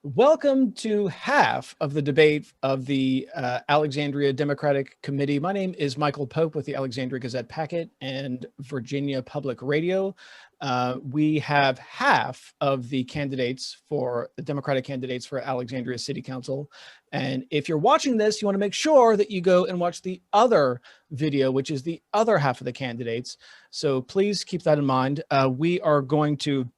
Welcome to half of the debate of the Alexandria Democratic Committee. My name is Michael Pope with the Alexandria Gazette Packet and Virginia Public Radio. We have half of the candidates for the Democratic candidates for Alexandria City Council. And if you're watching this, you want to make sure that you go and watch the other video, which is the other half of the candidates. So please keep that in mind. We are going to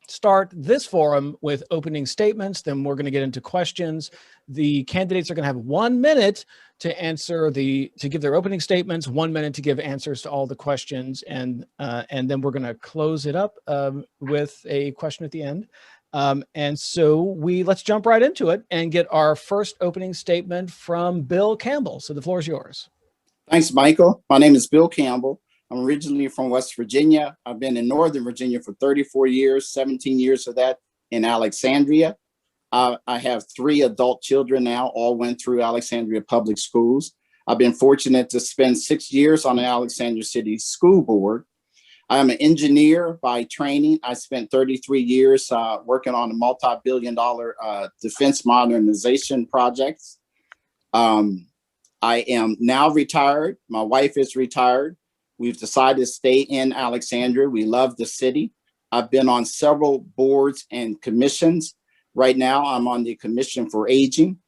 start this forum with opening statements, then we're going to get into questions. The candidates are going to have 1 minute to give their opening statements, 1 minute to give answers to all the questions, and then we're going to close it up with a question at the end. And so let's jump right into it and get our first opening statement from Bill Campbell. So the floor is yours. Thanks, Michael. My name is Bill Campbell. I'm originally from West Virginia. I've been in Northern Virginia for 34 years, 17 years of that in Alexandria. I have 3 adult children now, all went through Alexandria Public Schools. I've been fortunate to spend 6 years on the Alexandria City School Board. I'm an engineer by training. I spent 33 years working on a multi-billion-dollar defense modernization projects. I am now retired. My wife is retired. We've decided to stay in Alexandria. We love the city. I've been on several boards and commissions. Right now, I'm on the Commission for Aging.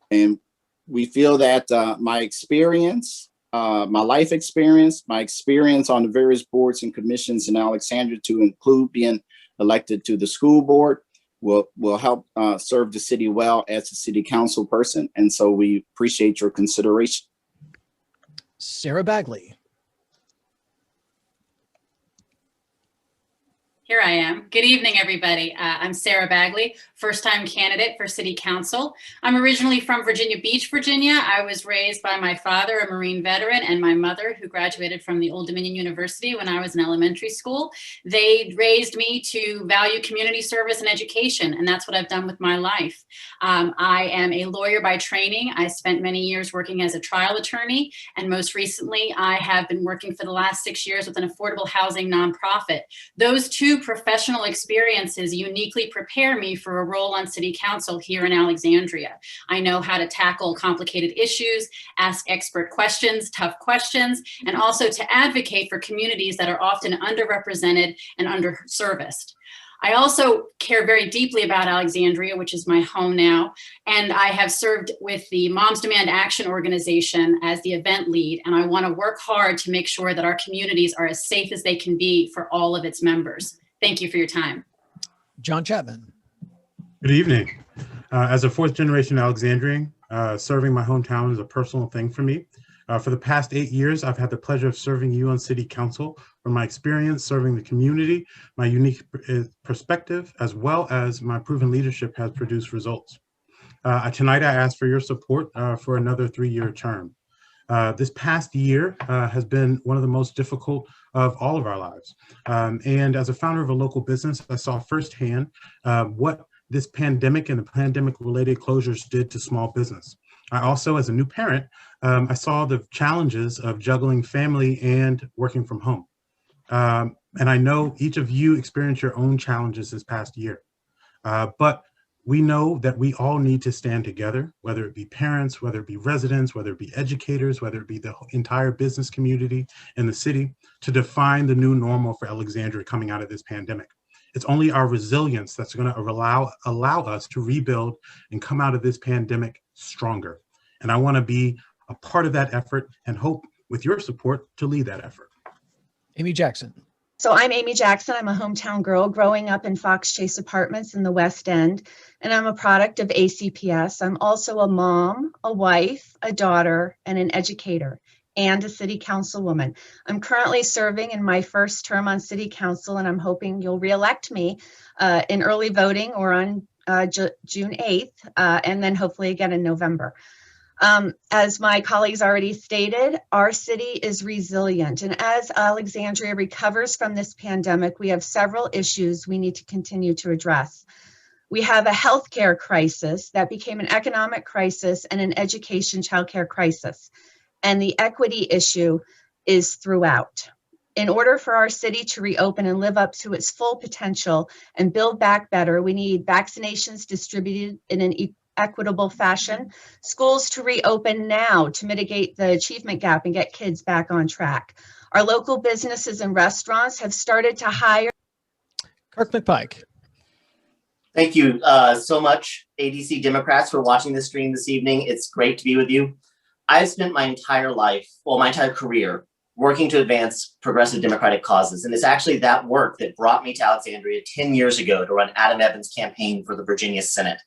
And we feel that my experience, my life experience, my experience on the various boards and commissions in Alexandria, to include being elected to the school board, will help serve the city well as a city council person. And so we appreciate your consideration. Sarah Bagley. Here I am. Good evening, everybody. I'm Sarah Bagley, first-time candidate for City Council. I'm originally from Virginia Beach, Virginia. I was raised by my father, a Marine veteran, and my mother, who graduated from the Old Dominion University when I was in elementary school. They raised me to value community service and education, and that's what I've done with my life. I am a lawyer by training. I spent many years working as a trial attorney, and most recently, I have been working for the last 6 years with an affordable housing nonprofit. Those two professional experiences uniquely prepare me for a role on City Council here in Alexandria. I know how to tackle complicated issues, ask expert questions, tough questions, and also to advocate for communities that are often underrepresented and underserviced. I also care very deeply about Alexandria, which is my home now, and I have served with the Moms Demand Action organization as the event lead, and I want to work hard to make sure that our communities are as safe as they can be for all of its members. Thank you for your time. John Chapman. Good evening. As a 4th-generation Alexandrian, serving my hometown is a personal thing for me. For the past 8 years, I've had the pleasure of serving you on City Council. From my experience serving the community, my unique perspective, as well as my proven leadership, has produced results. Tonight, I ask for your support for another 3-year term. This past year has been one of the most difficult of all of our lives. And as a founder of a local business, I saw firsthand what this pandemic and the pandemic-related closures did to small business. I also, as a new parent, I saw the challenges of juggling family and working from home. And I know each of you experienced your own challenges this past year. But we know that we all need to stand together, whether it be parents, whether it be residents, whether it be educators, whether it be the entire business community in the city, to define the new normal for Alexandria coming out of this pandemic. It's only our resilience that's going to allow us to rebuild and come out of this pandemic stronger. And I want to be a part of that effort and hope, with your support, to lead that effort. Amy Jackson. So I'm Amy Jackson. I'm a hometown girl growing up in Fox Chase Apartments in the West End, and I'm a product of ACPS. I'm also a mom, a wife, a daughter, and an educator, and a city councilwoman. I'm currently serving in my first term on city council, and I'm hoping you'll reelect me in early voting or on June 8th, and then hopefully again in November. As my colleagues already stated, our city is resilient, and as Alexandria recovers from this pandemic, we have several issues we need to continue to address. We have a healthcare crisis that became an economic crisis and an education childcare crisis, and the equity issue is throughout. In order for our city to reopen and live up to its full potential and build back better, we need vaccinations distributed in an equitable fashion, schools to reopen now to mitigate the achievement gap and get kids back on track. Our local businesses and restaurants have started to hire. Kirk McPike. Thank you so much, ADC Democrats, for watching this stream this evening. It's great to be with you. I've spent my entire life, well, my entire career, working to advance progressive democratic causes. And it's actually that work that brought me to Alexandria 10 years ago to run Adam Evans' campaign for the Virginia Senate.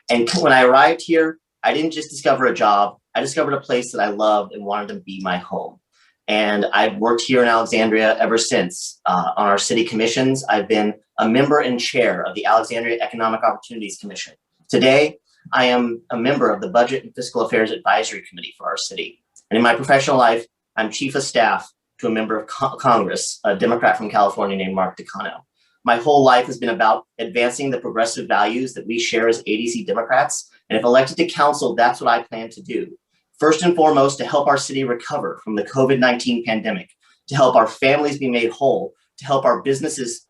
And when I arrived here, I didn't just discover a job, I discovered a place that I loved and wanted to be my home. And I've worked here in Alexandria ever since. On our city commissions, I've been a member and chair of the Alexandria Economic Opportunities Commission. Today, I am a member of the Budget and Fiscal Affairs Advisory Committee for our city. And in my professional life, I'm chief of staff to a member of Congress, a Democrat from California named Mark Decano. My whole life has been about advancing the progressive values that we share as ADC Democrats. And if elected to council, that's what I plan to do. First and foremost, to help our city recover from the COVID-19 pandemic, to help our families be made whole, to help our businesses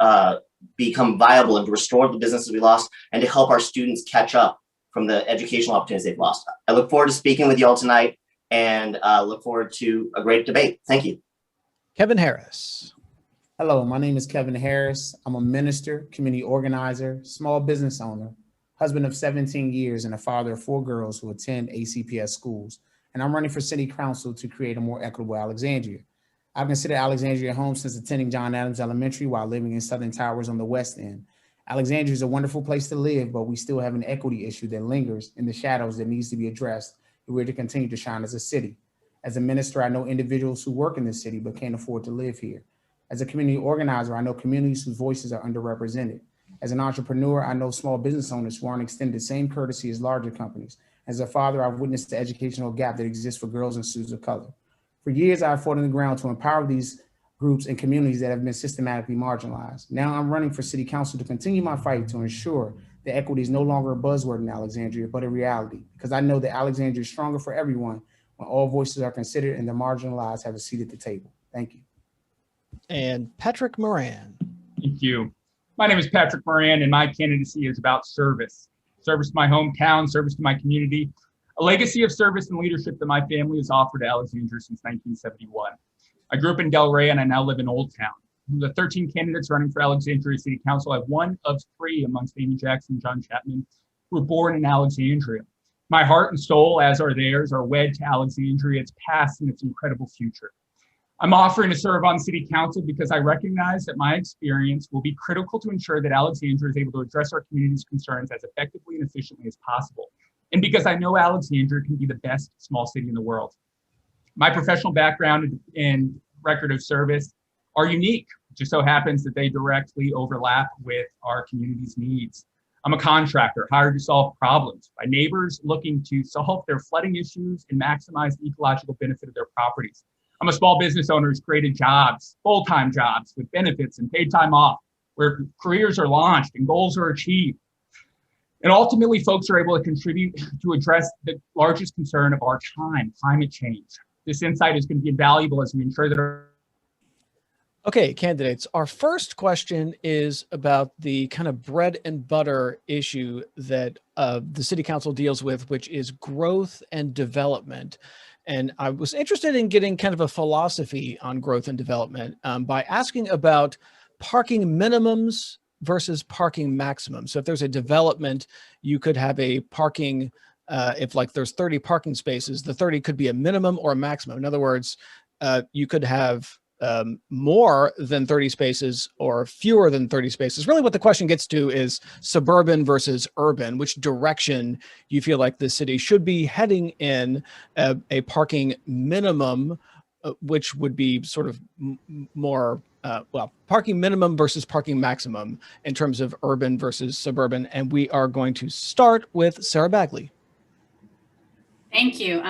become viable and to restore the businesses we lost, and to help our students catch up from the educational opportunities they've lost. I look forward to speaking with you all tonight and look forward to a great debate. Thank you. Kevin Harris. Hello, my name is Kevin Harris. I'm a minister, community organizer, small business owner, husband of 17 years, and a father of 4 girls who attend ACPS schools. And I'm running for city council to create a more equitable Alexandria. I've considered Alexandria home since attending John Adams Elementary while living in Southern Towers on the West End. Alexandria is a wonderful place to live, but we still have an equity issue that lingers in the shadows that needs to be addressed if we're to continue to shine as a city. As a minister, I know individuals who work in the city but can't afford to live here. As a community organizer, I know communities whose voices are underrepresented. As an entrepreneur, I know small business owners who aren't extended the same courtesy as larger companies. As a father, I've witnessed the educational gap that exists for girls and students of color. For years, I've fought on the ground to empower these groups and communities that have been systematically marginalized. Now I'm running for city council to continue my fight to ensure that equity is no longer a buzzword in Alexandria, but a reality, because I know that Alexandria is stronger for everyone when all voices are considered and the marginalized have a seat at the table. Thank you. And Patrick Moran. Thank you. My name is Patrick Moran, and my candidacy is about service. Service to my hometown, service to my community, a legacy of service and leadership that my family has offered to Alexandria since 1971. I grew up in Delray, and I now live in Old Town. Of the 13 candidates running for Alexandria City Council, I have one of 3 amongst Amy Jackson and John Chapman who were born in Alexandria. My heart and soul, as are theirs, are wed to Alexandria, its past and its incredible future. I'm offering to serve on City Council because I recognize that my experience will be critical to ensure that Alexandria is able to address our community's concerns as effectively and efficiently as possible. And because I know Alexandria can be the best small city in the world. My professional background and record of service are unique. It just so happens that they directly overlap with our community's needs. I'm a contractor hired to solve problems by neighbors looking to solve their flooding issues and maximize the ecological benefit of their properties. I'm a small business owner who's created jobs, full-time jobs with benefits and paid time off, where careers are launched and goals are achieved. And ultimately, folks are able to contribute to address the largest concern of our time, climate change. This insight is going to be invaluable as we ensure that our Okay, candidates, our first question is about the kind of bread and butter issue that the city council deals with, which is growth and development. And I was interested in getting kind of a philosophy on growth and development by asking about parking minimums versus parking maximums. So if there's a development, you could have a parking, if like there's 30 parking spaces, the 30 could be a minimum or a maximum. In other words, you could have more than 30 spaces or fewer than 30 spaces. Really what the question gets to is suburban versus urban, which direction you feel like the city should be heading in a parking minimum, which would be sort of more, well, parking minimum versus parking maximum in terms of urban versus suburban. And we are going to start with Sarah Bagley. Thank you.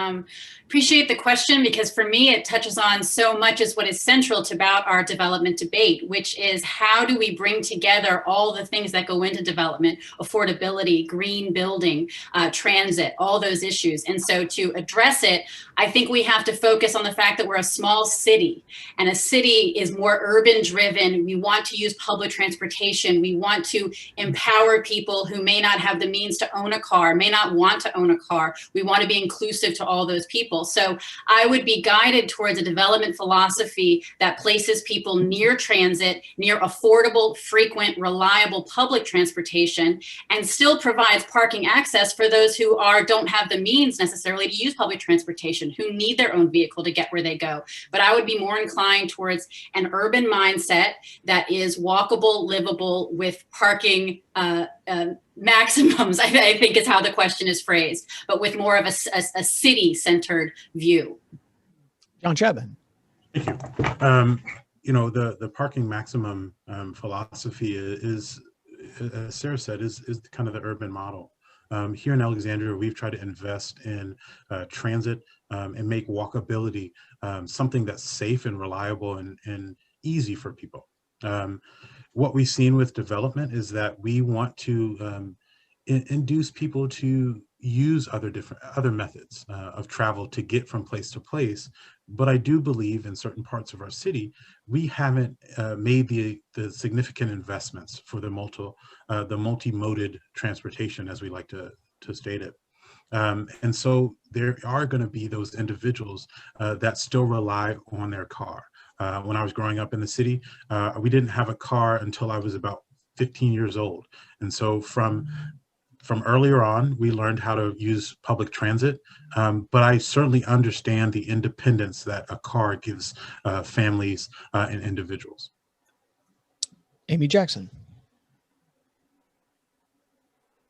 Appreciate the question, because for me, it touches on so much as what is central to about our development debate, which is how do we bring together all the things that go into development, affordability, green building, transit, all those issues. And so to address it, I think we have to focus on the fact that we're a small city, and a city is more urban driven. We want to use public transportation. We want to empower people who may not have the means to own a car, may not want to own a car. We want to be inclusive to all those people. So I would be guided towards a development philosophy that places people near transit, near affordable, frequent, reliable public transportation, and still provides parking access for those who don't have the means necessarily to use public transportation, who need their own vehicle to get where they go. But I would be more inclined towards an urban mindset that is walkable, livable, with parking maximums, I think is how the question is phrased, but with more of a city-centered view. John Chapman. Thank you. You know, the parking maximum philosophy is, as Sarah said, is kind of the urban model. Here in Alexandria, we've tried to invest in transit and make walkability something that's safe and reliable and easy for people. What we've seen with development is that we want to induce people to use other methods of travel to get from place to place. But I do believe in certain parts of our city, we haven't made the significant investments for the multi-moded transportation, as we like to state it. And so there are going to be those individuals that still rely on their car. When I was growing up in the city, we didn't have a car until I was about 15 years old. And so from earlier on, we learned how to use public transit, but I certainly understand the independence that a car gives families and individuals. Amy Jackson.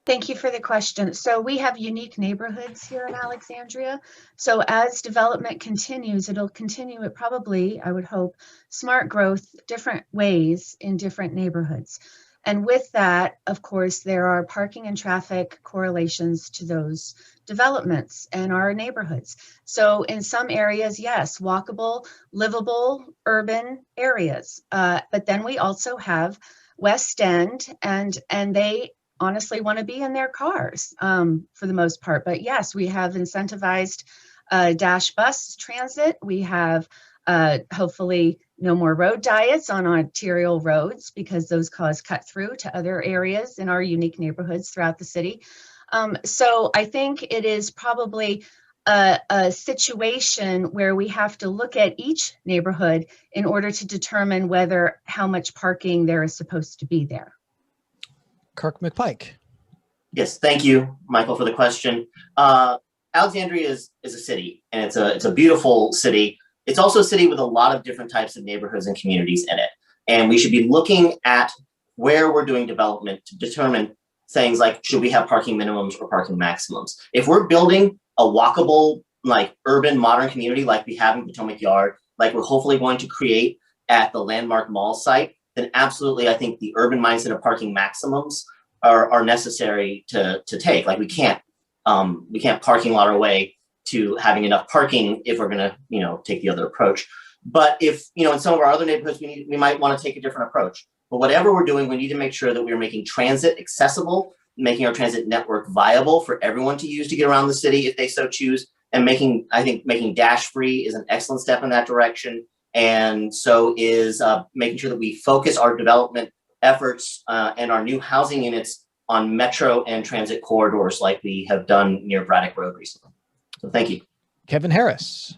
Thank you for the question. So we have unique neighborhoods here in Alexandria. So as development continues, it'll continue at probably, I would hope, smart growth, different ways in different neighborhoods. And with that, of course, there are parking and traffic correlations to those developments and our neighborhoods. So in some areas, yes, walkable, livable, urban areas. But then we also have West End, and they honestly want to be in their cars for the most part. But yes, we have incentivized dash bus transit. We have hopefully no more road diets on arterial roads, because those cause cut through to other areas in our unique neighborhoods throughout the city. So I think it is probably a situation where we have to look at each neighborhood in order to determine how much parking there is supposed to be there. Kirk McPike. Yes, thank you, Michael, for the question. Alexandria is a city, and it's a beautiful city. It's also a city with a lot of different types of neighborhoods and communities in it. And we should be looking at where we're doing development to determine things like, should we have parking minimums or parking maximums? If we're building a walkable, like urban modern community like we have in Potomac Yard, like we're hopefully going to create at the Landmark Mall site, then absolutely, I think the urban mindset of parking maximums are necessary to take. Like we can't parking lot our way to having enough parking if we're gonna, take the other approach. But if, in some of our other neighborhoods, we might want to take a different approach. But whatever we're doing, we need to make sure that we're making transit accessible, making our transit network viable for everyone to use to get around the city if they so choose, and making dash free is an excellent step in that direction. And so is making sure that we focus our development efforts and our new housing units on metro and transit corridors like we have done near Braddock Road recently. So thank you. Kevin Harris.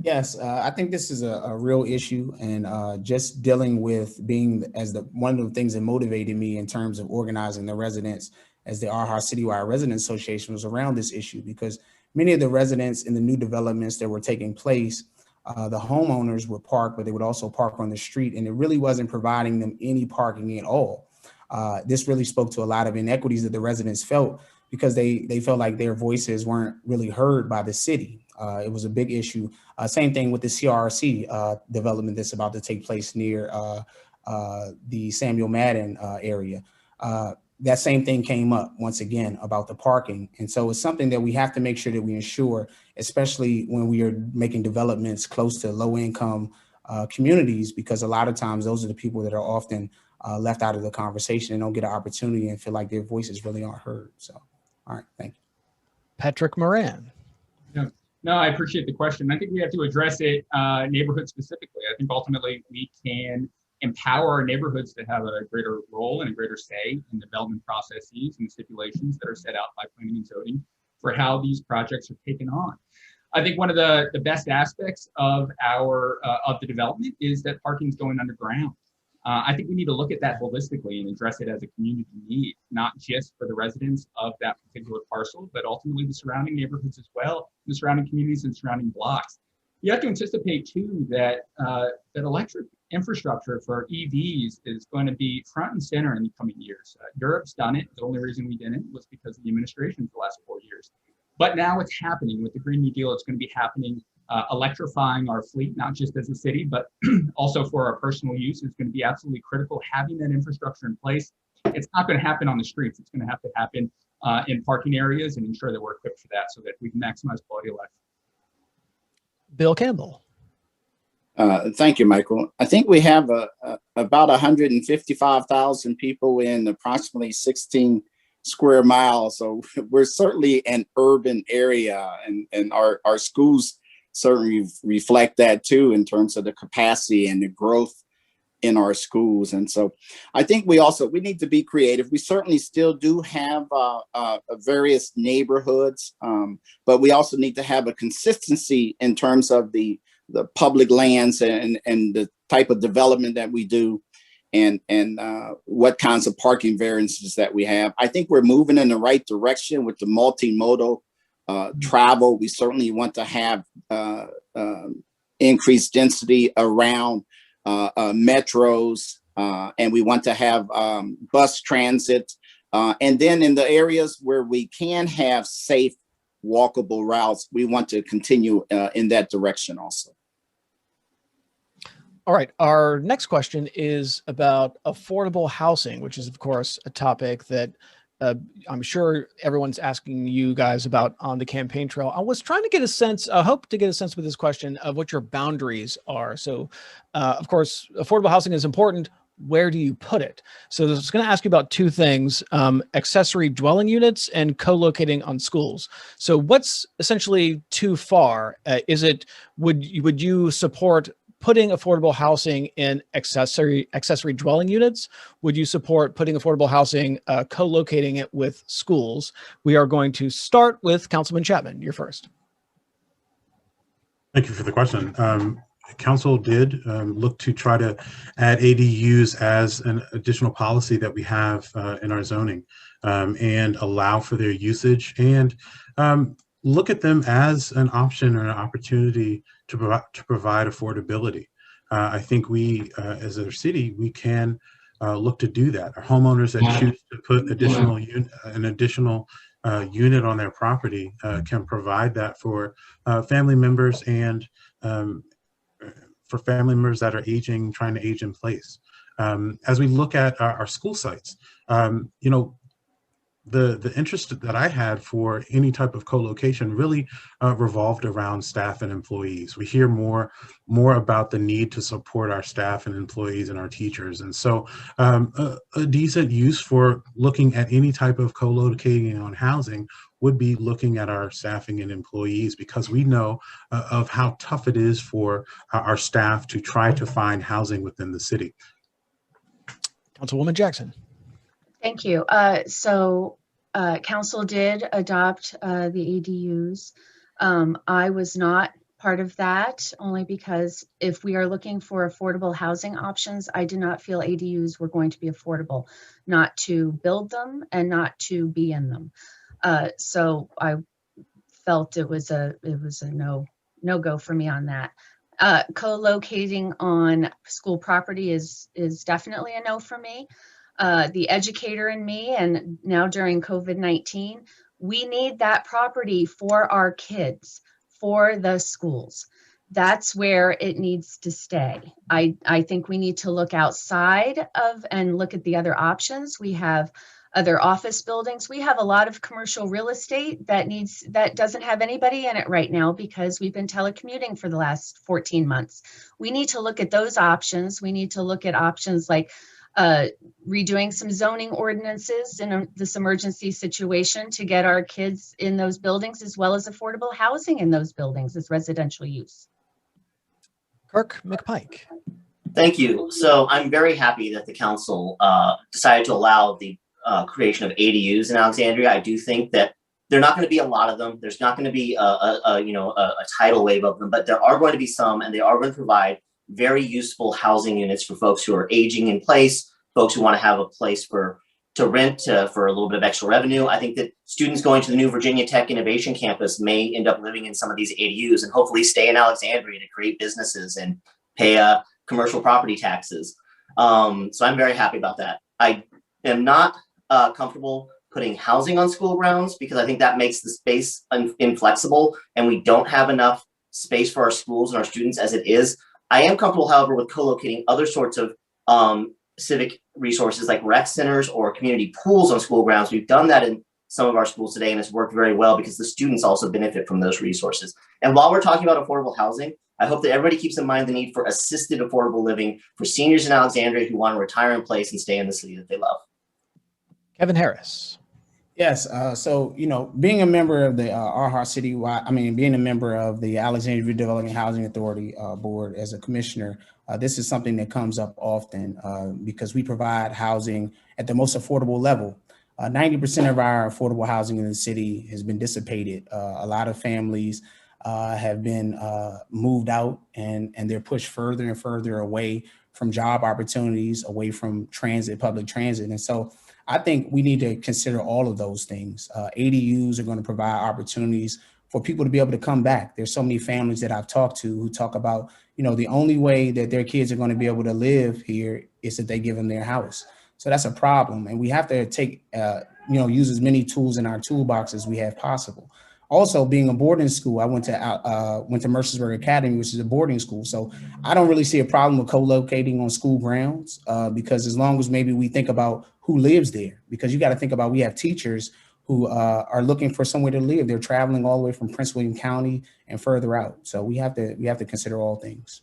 Yes, I think this is a real issue, and just dealing with being one of the things that motivated me in terms of organizing the residents as the ARHA Citywide Residents Association was around this issue, because many of the residents in the new developments that were taking place, the homeowners would park, but they would also park on the street, and it really wasn't providing them any parking at all. This really spoke to a lot of inequities that the residents felt, because they felt like their voices weren't really heard by the city. It was a big issue. Same thing with the CRC development that's about to take place near the Samuel Madden area. that same thing came up once again about the parking. And so it's something that we have to make sure that we ensure, especially when we are making developments close to low income communities, because a lot of times those are the people that are often left out of the conversation and don't get an opportunity and feel like their voices really aren't heard. So, all right, thank you. Patrick Moran. No, I appreciate the question. I think we have to address it neighborhood specifically. I think ultimately we can empower our neighborhoods to have a greater role and a greater say in development processes and stipulations that are set out by planning and zoning for how these projects are taken on. I think one of the best aspects of the development is that parking is going underground. I think we need to look at that holistically and address it as a community need, not just for the residents of that particular parcel, but ultimately the surrounding neighborhoods as well, the surrounding communities and surrounding blocks. You have to anticipate too that that electric infrastructure for EVs is going to be front and center in the coming years. Europe's done it. The only reason we didn't was because of the administration for the last 4 years. But now it's happening with the Green New Deal. It's going to be happening, electrifying our fleet, not just as a city, but also for our personal use. It's going to be absolutely critical having that infrastructure in place. It's not going to happen on the streets. It's going to have to happen in parking areas and ensure that we're equipped for that so that we can maximize quality of life. Bill Campbell. Thank you, Michael. I think we have about 155,000 people in approximately 16 square miles. So we're certainly an urban area, and our schools certainly reflect that too in terms of the capacity and the growth in our schools. And so I think we need to be creative. We certainly still do have various neighborhoods, but we also need to have a consistency in terms of the public lands and the type of development that we do, and what kinds of parking variances that we have. I think we're moving in the right direction with the multimodal travel. We certainly want to have increased density around metros, and we want to have bus transit. And then in the areas where we can have safe walkable routes, we want to continue in that direction also. All right, our next question is about affordable housing, which is, of course, a topic that I'm sure everyone's asking you guys about on the campaign trail. I was trying to get a sense, I hope to get a sense with this question of what your boundaries are. So, of course, affordable housing is important. Where do you put it? So I was going to ask you about two things, accessory dwelling units and co-locating on schools. So what's essentially too far? Would you support putting affordable housing in accessory dwelling units? Would you support putting affordable housing, co-locating it with schools? We are going to start with Councilman Chapman. You're first. Thank you for the question. Council did look to try to add ADUs as an additional policy that we have in our zoning, and allow for their usage, and look at them as an option or an opportunity to provide affordability. I think we, as a city, we can look to do that. Our homeowners that choose to put an additional unit on their property can provide that for family members, and for family members that are trying to age in place. As we look at our school sites, the interest that I had for any type of co-location really revolved around staff and employees. We hear more about the need to support our staff and employees and our teachers. And so a decent use for looking at any type of co-locating on housing would be looking at our staffing and employees, because we know of how tough it is for our staff to try to find housing within the city. Councilwoman Jackson. Thank you. Council did adopt the ADUs. I was not part of that, only because if we are looking for affordable housing options, I did not feel ADUs were going to be affordable, not to build them and not to be in them. So I felt it was a no-go for me on that. Co-locating on school property is definitely a no for me. The educator in me, and now during COVID-19, we need that property for our kids, for the schools. That's where it needs to stay. I think we need to look outside of and look at the other options. We have other office buildings. We have a lot of commercial real estate that doesn't have anybody in it right now because we've been telecommuting for the last 14 months. We need to look at those options. We need to look at options like redoing some zoning ordinances in this emergency situation to get our kids in those buildings, as well as affordable housing in those buildings as residential use. Kirk McPike. Thank you. So I'm very happy that the council decided to allow the creation of ADUs in Alexandria. I do think that there are not going to be a lot of them. There's not going to be a tidal wave of them, but there are going to be some, and they are going to provide very useful housing units for folks who are aging in place, folks who want to have a place to rent for a little bit of extra revenue. I think that students going to the new Virginia Tech Innovation Campus may end up living in some of these ADUs and hopefully stay in Alexandria to create businesses and pay commercial property taxes. So I'm very happy about that. I am not comfortable putting housing on school grounds because I think that makes the space inflexible and we don't have enough space for our schools and our students as it is. I am comfortable, however, with co-locating other sorts of civic resources like rec centers or community pools on school grounds. We've done that in some of our schools today and it's worked very well because the students also benefit from those resources. And while we're talking about affordable housing, I hope that everybody keeps in mind the need for assisted affordable living for seniors in Alexandria who want to retire in place and stay in the city that they love. Kevin Harris. Yes. So, being a member of the ARHA Citywide, being a member of the Alexandria Redevelopment Housing Authority Board as a commissioner, this is something that comes up often because we provide housing at the most affordable level. 90% of our affordable housing in the city has been dissipated. A lot of families have been moved out and they're pushed further and further away from job opportunities, away from public transit. And so I think we need to consider all of those things. ADUs are going to provide opportunities for people to be able to come back. There's so many families that I've talked to who talk about, the only way that their kids are going to be able to live here is that they give them their house. So that's a problem. And we have to take, use as many tools in our toolbox as we have possible. Also, being a boarding school, I went to Mercersburg Academy, which is a boarding school. So I don't really see a problem with co-locating on school grounds because as long as maybe we think about who lives there, because you got to think about, we have teachers who are looking for somewhere to live. They're traveling all the way from Prince William County and further out. So we have to consider all things.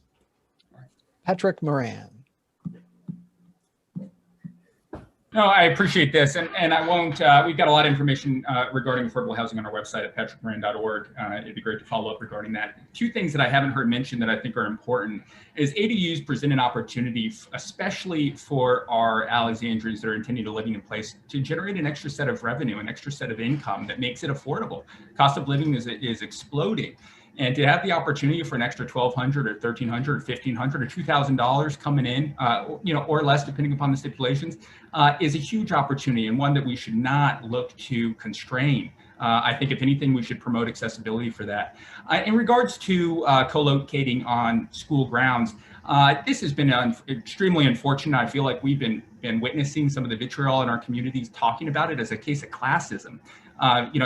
Patrick Moran. No, I appreciate this, and I won't. We've got a lot of information regarding affordable housing on our website at patrickmoran.org. It'd be great to follow up regarding that. Two things that I haven't heard mentioned that I think are important is ADUs present an opportunity, especially for our Alexandrians that are intending to living in place, to generate an extra set of revenue, an extra set of income that makes it affordable. Cost of living is exploding. And to have the opportunity for an extra $1,200 or $1,300 or $1,500 or $2,000 coming in, or less, depending upon the stipulations, is a huge opportunity and one that we should not look to constrain. I think if anything, we should promote accessibility for that. In regards to co-locating on school grounds, this has been extremely unfortunate. I feel like we've been witnessing some of the vitriol in our communities talking about it as a case of classism.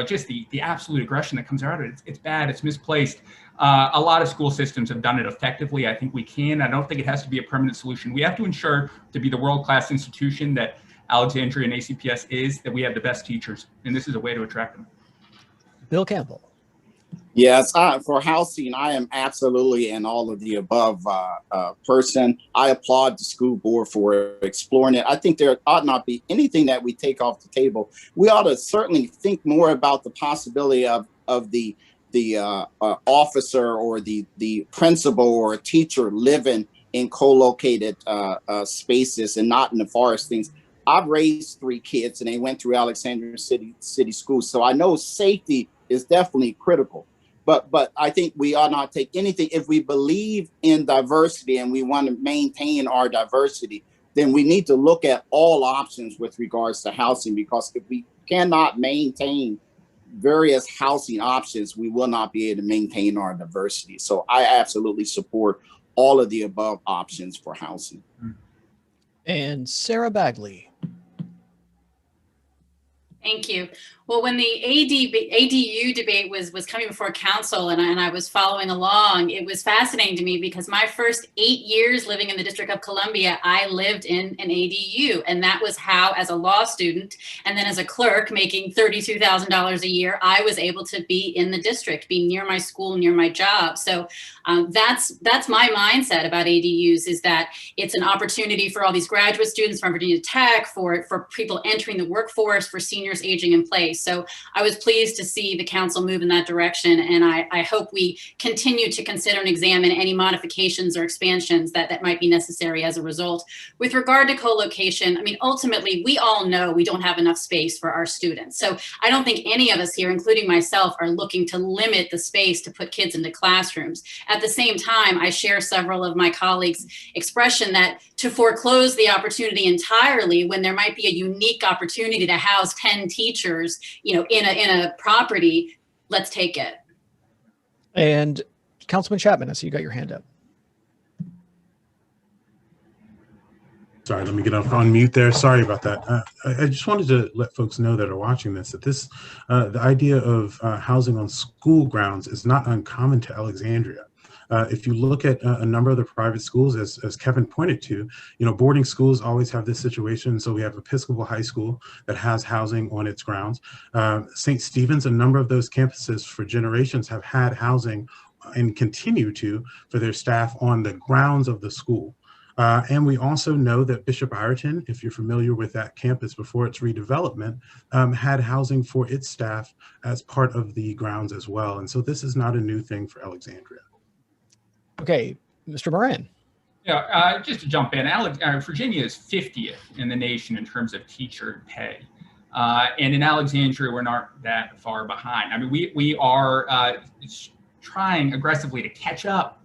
Just the absolute aggression that comes out of it. It's bad, it's misplaced. A lot of school systems have done it effectively. I think we can. I don't think it has to be a permanent solution. We have to ensure, to be the world-class institution that Alexandria and ACPS is, that we have the best teachers. And this is a way to attract them. Bill Campbell. Yes, for housing, I am absolutely an all of the above person. I applaud the school board for exploring it. I think there ought not be anything that we take off the table. We ought to certainly think more about the possibility of the officer or the principal or teacher living in co-located spaces and not in the forest things. I've raised 3 kids and they went through Alexandria City Schools, so I know safety is definitely critical. But I think we ought not take anything. If we believe in diversity and we want to maintain our diversity, then we need to look at all options with regards to housing, because if we cannot maintain various housing options, we will not be able to maintain our diversity. So I absolutely support all of the above options for housing. And Sarah Bagley. Thank you. Well, when the ADU debate was coming before council and I was following along, it was fascinating to me because my first 8 years living in the District of Columbia, I lived in an ADU. And that was how, as a law student and then as a clerk making $32,000 a year, I was able to be in the district, be near my school, near my job. So that's my mindset about ADUs, is that it's an opportunity for all these graduate students from Virginia Tech, for people entering the workforce, for seniors aging in place. So I was pleased to see the council move in that direction. And I hope we continue to consider and examine any modifications or expansions that might be necessary as a result. With regard to co-location, I mean, ultimately, we all know we don't have enough space for our students. So I don't think any of us here, including myself, are looking to limit the space to put kids into classrooms. At the same time, I share several of my colleagues' expression that to foreclose the opportunity entirely when there might be a unique opportunity to house 10 teachers, in a property, let's take it. And Councilman Chapman, I see you got your hand up. Sorry, let me get off on mute there. Sorry about that. I just wanted to let folks know that are watching this, that the idea of housing on school grounds is not uncommon to Alexandria. If you look at a number of the private schools, as Kevin pointed to, boarding schools always have this situation. So we have Episcopal High School that has housing on its grounds. St. Stephen's, a number of those campuses for generations have had housing and continue to for their staff on the grounds of the school. And we also know that Bishop Ireton, if you're familiar with that campus before its redevelopment, had housing for its staff as part of the grounds as well. And so this is not a new thing for Alexandria. Okay, Mr. Moran. Yeah, just to jump in, Virginia is 50th in the nation in terms of teacher pay. And in Alexandria, we're not that far behind. I mean, we are trying aggressively to catch up.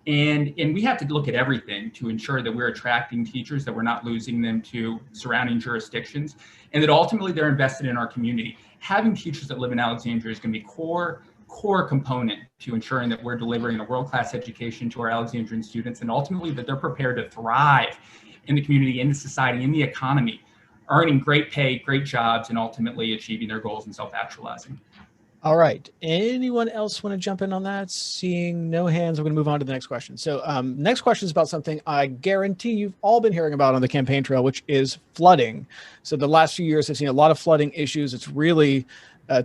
And we have to look at everything to ensure that we're attracting teachers, that we're not losing them to surrounding jurisdictions, and that ultimately they're invested in our community. Having teachers that live in Alexandria is going to be core component to ensuring that we're delivering a world-class education to our Alexandrian students, and ultimately that they're prepared to thrive in the community, in the society, in the economy, earning great pay, great jobs, and ultimately achieving their goals and self-actualizing. All right. Anyone else want to jump in on that? Seeing no hands, we're going to move on to the next question. So next question is about something I guarantee you've all been hearing about on the campaign trail, which is flooding. So the last few years have seen a lot of flooding issues. It's really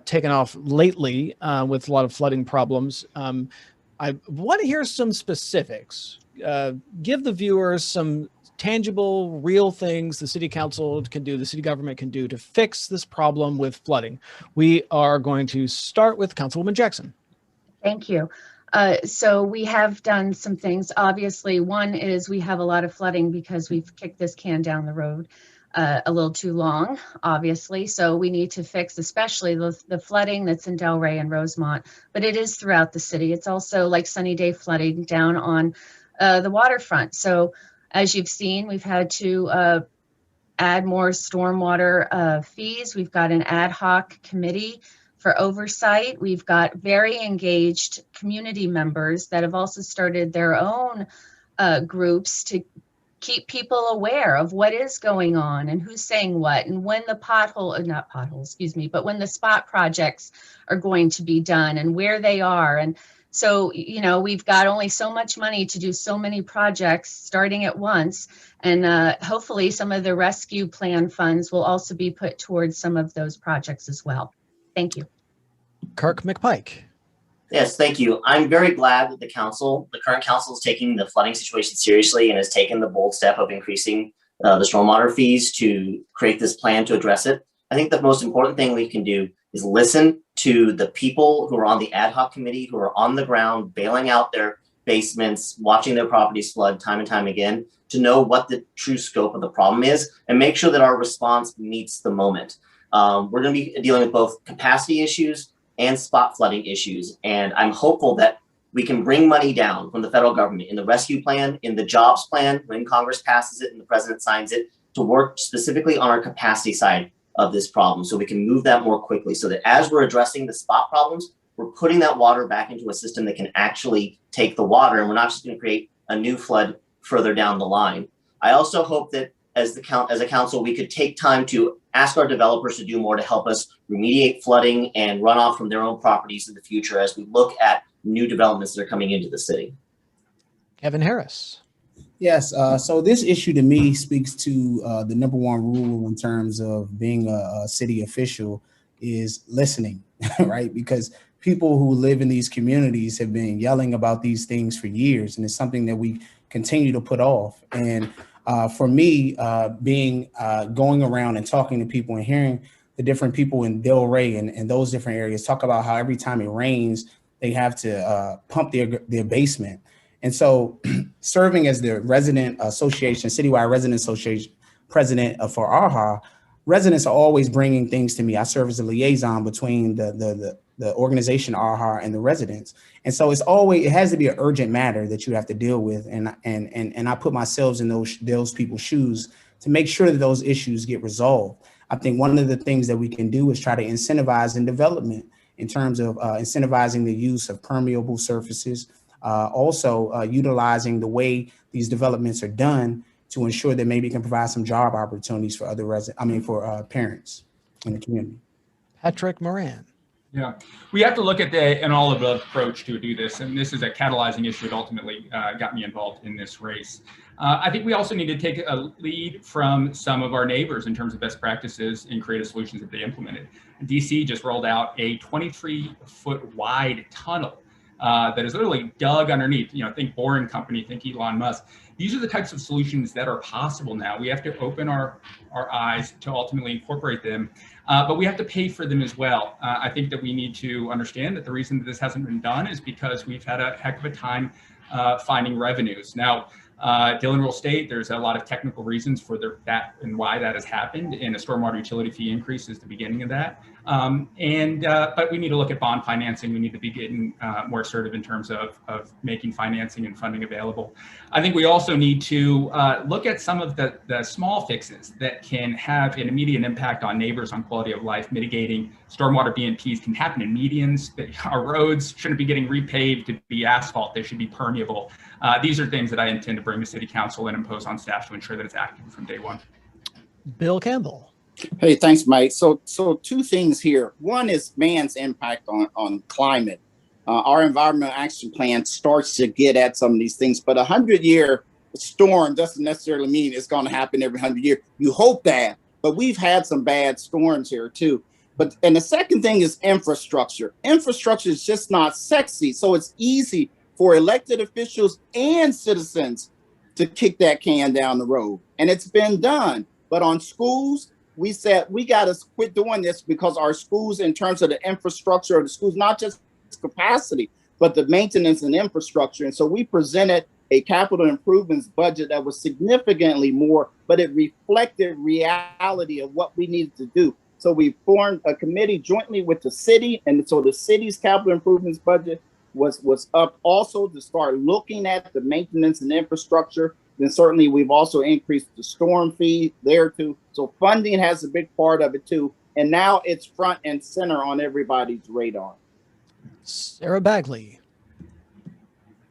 taken off lately with a lot of flooding problems. I want to hear some specifics. Give the viewers some tangible, real things the city council can do, the city government can do to fix this problem with flooding. We are going to start with Councilwoman Jackson. Thank you. So we have done some things. Obviously, one is we have a lot of flooding because we've kicked this can down the road a little too long, obviously. So we need to fix especially the flooding that's in Delray and Rosemont, but it is throughout the city. It's also like sunny day flooding down on the waterfront. So as you've seen, we've had to add more stormwater fees. We've got an ad hoc committee for oversight. We've got very engaged community members that have also started their own groups to keep people aware of what is going on and who's saying what, and when the but when the spot projects are going to be done and where they are. And so, we've got only so much money to do so many projects starting at once. And hopefully some of the rescue plan funds will also be put towards some of those projects as well. Thank you. Kirk McPike. Yes, thank you. I'm very glad that the current council is taking the flooding situation seriously and has taken the bold step of increasing the stormwater fees to create this plan to address it. I think the most important thing we can do is listen to the people who are on the ad hoc committee, who are on the ground, bailing out their basements, watching their properties flood time and time again, to know what the true scope of the problem is and make sure that our response meets the moment. We're going to be dealing with both capacity issues and spot flooding issues. And I'm hopeful that we can bring money down from the federal government in the rescue plan, in the jobs plan, when Congress passes it and the president signs it, to work specifically on our capacity side of this problem so we can move that more quickly, so that as we're addressing the spot problems, we're putting that water back into a system that can actually take the water, and we're not just going to create a new flood further down the line. I also hope that as a council, we could take time to ask our developers to do more to help us remediate flooding and runoff from their own properties in the future as we look at new developments that are coming into the city. Kevin Harris. Yes, so this issue to me speaks to the number one rule in terms of being a city official is listening, right? Because people who live in these communities have been yelling about these things for years, and it's something that we continue to put off. And for me, going around and talking to people and hearing the different people in Delray and those different areas talk about how every time it rains, they have to pump their basement. And so serving as the resident association, citywide resident association president for ARHA, residents are always bringing things to me. I serve as a liaison between the organization ARHA and the residents. And so it has to be an urgent matter that you have to deal with. And I put myself in those people's shoes to make sure that those issues get resolved. I think one of the things that we can do is try to incentivize in development in terms of incentivizing the use of permeable surfaces, also utilizing the way these developments are done to ensure that maybe it can provide some job opportunities for for parents in the community. Patrick Moran. Yeah, we have to look at an all-of-the approach to do this, and this is a catalyzing issue that ultimately got me involved in this race. I think we also need to take a lead from some of our neighbors in terms of best practices and creative solutions that they implemented. DC just rolled out a 23-foot wide tunnel that is literally dug underneath. Think Boring Company, think Elon Musk. These are the types of solutions that are possible now. We have to open our eyes to ultimately incorporate them, but we have to pay for them as well. I think that we need to understand that the reason that this hasn't been done is because we've had a heck of a time finding revenues. Now, Dillon will state there's a lot of technical reasons for that and why that has happened, and a stormwater utility fee increase is the beginning of that. But we need to look at bond financing. We need to be getting more assertive in terms of making financing and funding available. I think we also need to look at some of the small fixes that can have an immediate impact on neighbors, on quality of life. Mitigating stormwater BNPs can happen in medians. Our roads shouldn't be getting repaved to be asphalt. They should be permeable. These are things that I intend to bring to City Council and impose on staff to ensure that it's active from day one. Bill Campbell. Hey, thanks, Mike. So two things here. One is man's impact on climate. Our environmental action plan starts to get at some of these things, but 100-year storm doesn't necessarily mean it's going to happen every 100 years. You hope that, but we've had some bad storms here too. And the second thing is infrastructure. Infrastructure is just not sexy, so it's easy for elected officials and citizens to kick that can down the road. And it's been done. But on schools, we said we got to quit doing this because our schools, in terms of the infrastructure of the schools, not just capacity, but the maintenance and infrastructure. And so we presented a capital improvements budget that was significantly more, but it reflected reality of what we needed to do. So we formed a committee jointly with the city. And so the city's capital improvements budget was up also to start looking at the maintenance and infrastructure. Then certainly we've also increased the storm fee there too. So funding has a big part of it too. And now it's front and center on everybody's radar. Sarah Bagley.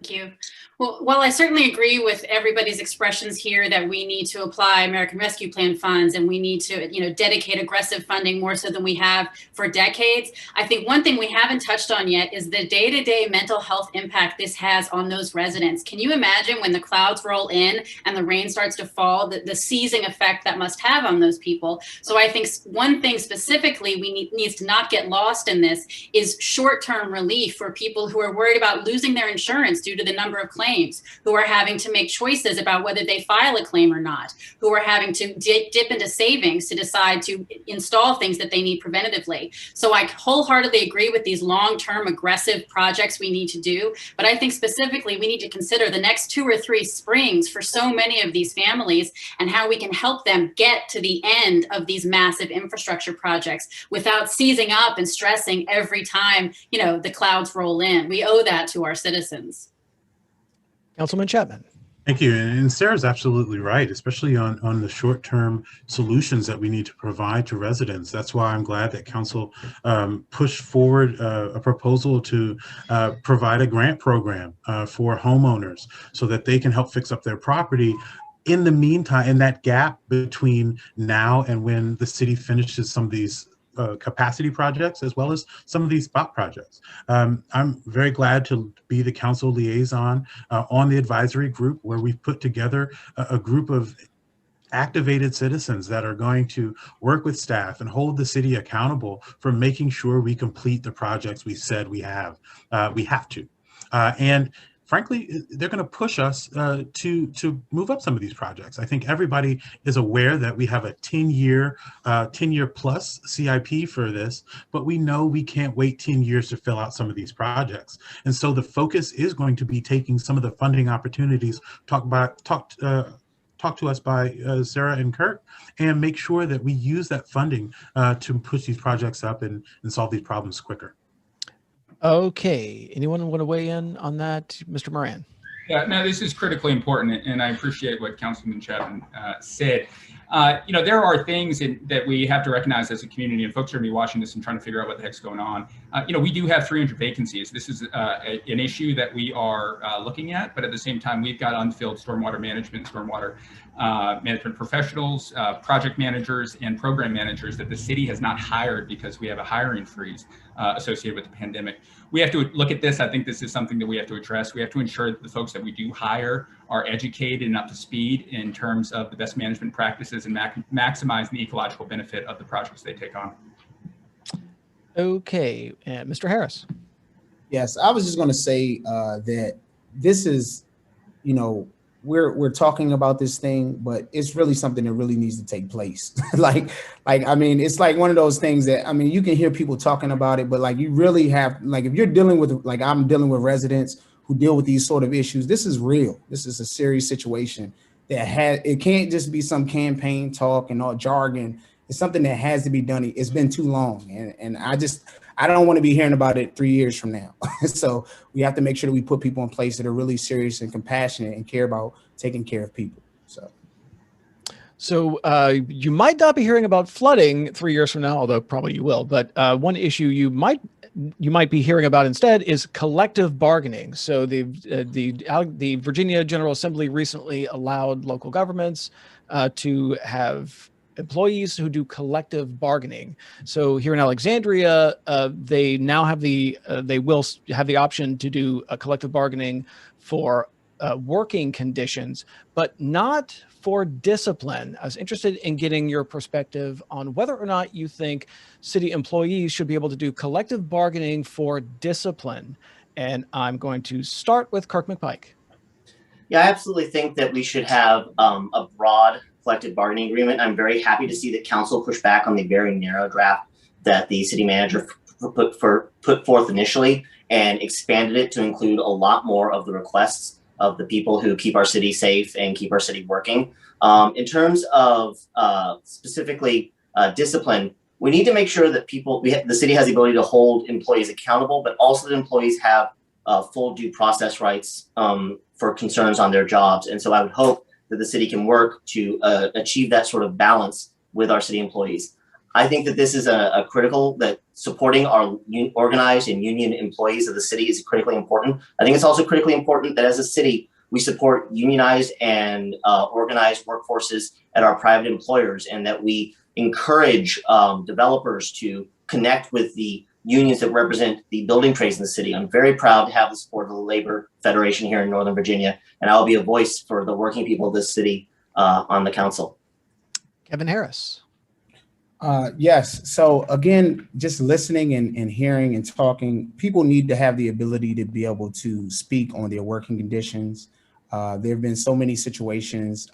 Thank you. Well, while I certainly agree with everybody's expressions here that we need to apply American Rescue Plan funds and we need to, dedicate aggressive funding more so than we have for decades, I think one thing we haven't touched on yet is the day-to-day mental health impact this has on those residents. Can you imagine when the clouds roll in and the rain starts to fall, the seizing effect that must have on those people? So I think one thing specifically needs to not get lost in this is short-term relief for people who are worried about losing their insurance due to the number of claims, who are having to make choices about whether they file a claim or not, who are having to dip into savings to decide to install things that they need preventatively. So I wholeheartedly agree with these long-term aggressive projects we need to do, but I think specifically we need to consider the next 2 or 3 springs for so many of these families and how we can help them get to the end of these massive infrastructure projects without seizing up and stressing every time, the clouds roll in. We owe that to our citizens. Councilman Chapman. Thank you. And Sarah's absolutely right, especially on the short-term solutions that we need to provide to residents. That's why I'm glad that Council pushed forward a proposal to provide a grant program for homeowners so that they can help fix up their property in the meantime, in that gap between now and when the city finishes some of these capacity projects, as well as some of these spot projects. I'm very glad to be the council liaison on the advisory group, where we've put together a group of activated citizens that are going to work with staff and hold the city accountable for making sure we complete the projects we said we have to. And frankly, they're going to push us to move up some of these projects. I think everybody is aware that we have a 10-year plus CIP for this, but we know we can't wait 10 years to fill out some of these projects. And so the focus is going to be taking some of the funding opportunities talked to us by Sarah and Kirk, and make sure that we use that funding to push these projects up and solve these problems quicker. Okay, anyone want to weigh in on that? Mr. Moran. Yeah, no, this is critically important, and I appreciate what Councilman Chapman said. There are things that we have to recognize as a community, and folks are going to be watching this and trying to figure out what the heck's going on. We do have 300 vacancies. This is an issue that we are looking at, but at the same time, we've got unfilled stormwater management professionals, project managers, and program managers that the city has not hired because we have a hiring freeze associated with the pandemic. We have to look at this. I think this is something that we have to address. We have to ensure that the folks that we do hire are educated and up to speed in terms of the best management practices and maximize the ecological benefit of the projects they take on. Okay, and Mr. Harris. Yes, I was just going to say that this is, we're talking about this thing, but it's really something that really needs to take place. It's like one of those things that, you can hear people talking about it, but you really have, if you're dealing with, I'm dealing with residents who deal with these sort of issues, this is real. This is a serious situation it can't just be some campaign talk and all jargon. It's something that has to be done. It's been too long. And I don't want to be hearing about it 3 years from now. So we have to make sure that we put people in place that are really serious and compassionate and care about taking care of people. So you might not be hearing about flooding 3 years from now, although probably you will. But one issue you might be hearing about instead is collective bargaining. So the Virginia General Assembly recently allowed local governments to have employees who do collective bargaining. So here in Alexandria, they now have they will have the option to do a collective bargaining for working conditions, but not for discipline. I was interested in getting your perspective on whether or not you think city employees should be able to do collective bargaining for discipline. And I'm going to start with Kirk McPike. Yeah, I absolutely think that we should have a broad collective bargaining agreement. I'm very happy to see that council pushed back on the very narrow draft that the city manager put forth initially and expanded it to include a lot more of the requests of the people who keep our city safe and keep our city working. In terms of specifically discipline, we need to make sure that the city has the ability to hold employees accountable, but also that employees have full due process rights for concerns on their jobs. And so I would hope that the city can work to achieve that sort of balance with our city employees. I think that this is a critical, that supporting our organized and union employees of the city is critically important. I think it's also critically important that as a city, we support unionized and organized workforces at our private employers, and that we encourage developers to connect with the unions that represent the building trades in the city. I'm very proud to have the support of the Labor Federation here in Northern Virginia, and I'll be a voice for the working people of this city on the council. Kevin Harris. Yes. So again, just listening and hearing and talking, people need to have the ability to be able to speak on their working conditions. There have been so many situations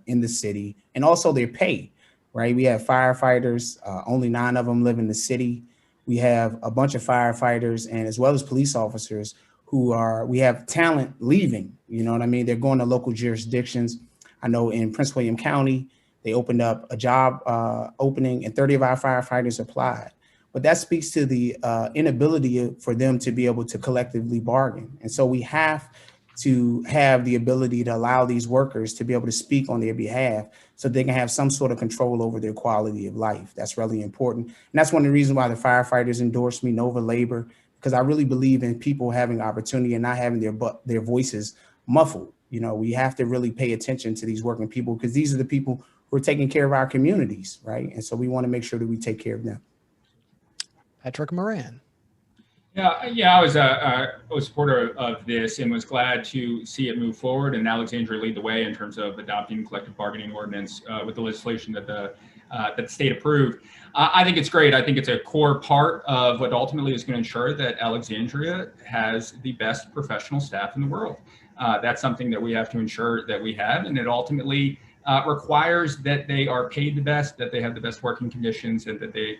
in the city, and also their pay, right? We have firefighters, only 9 of them live in the city. We have a bunch of firefighters and as well as police officers we have talent leaving, you know what I mean? They're going to local jurisdictions. I know in Prince William County, they opened up a job opening and 30 of our firefighters applied. But that speaks to the inability for them to be able to collectively bargain. And so we have to have the ability to allow these workers to be able to speak on their behalf so they can have some sort of control over their quality of life. That's really important. And that's one of the reasons why the firefighters endorsed me, Nova Labor, because I really believe in people having opportunity and not having their voices muffled. You know, we have to really pay attention to these working people because these are the people who are taking care of our communities, right? And so we want to make sure that we take care of them. Patrick Moran. Yeah, I was a supporter of this and was glad to see it move forward and Alexandria lead the way in terms of adopting collective bargaining ordinance with the legislation that the state approved. I think it's great. I think it's a core part of what ultimately is going to ensure that Alexandria has the best professional staff in the world. That's something that we have to ensure that we have, and it ultimately requires that they are paid the best, that they have the best working conditions, and that they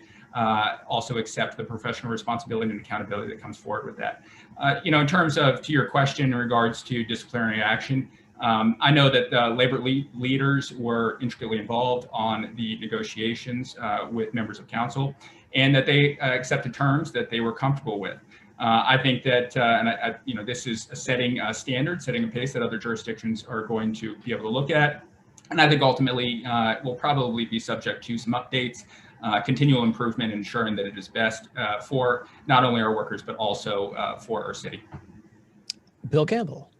also accept the professional responsibility and accountability that comes forward with that. You know, in terms of, to your question in regards to disciplinary action, I know that labor leaders were intricately involved on the negotiations with members of council, and that they accepted terms that they were comfortable with. I think that, you know, this is setting a standard, setting a pace that other jurisdictions are going to be able to look at. And I think ultimately will probably be subject to some updates, continual improvement, ensuring that it is best for not only our workers, but also for our city. Bill Campbell.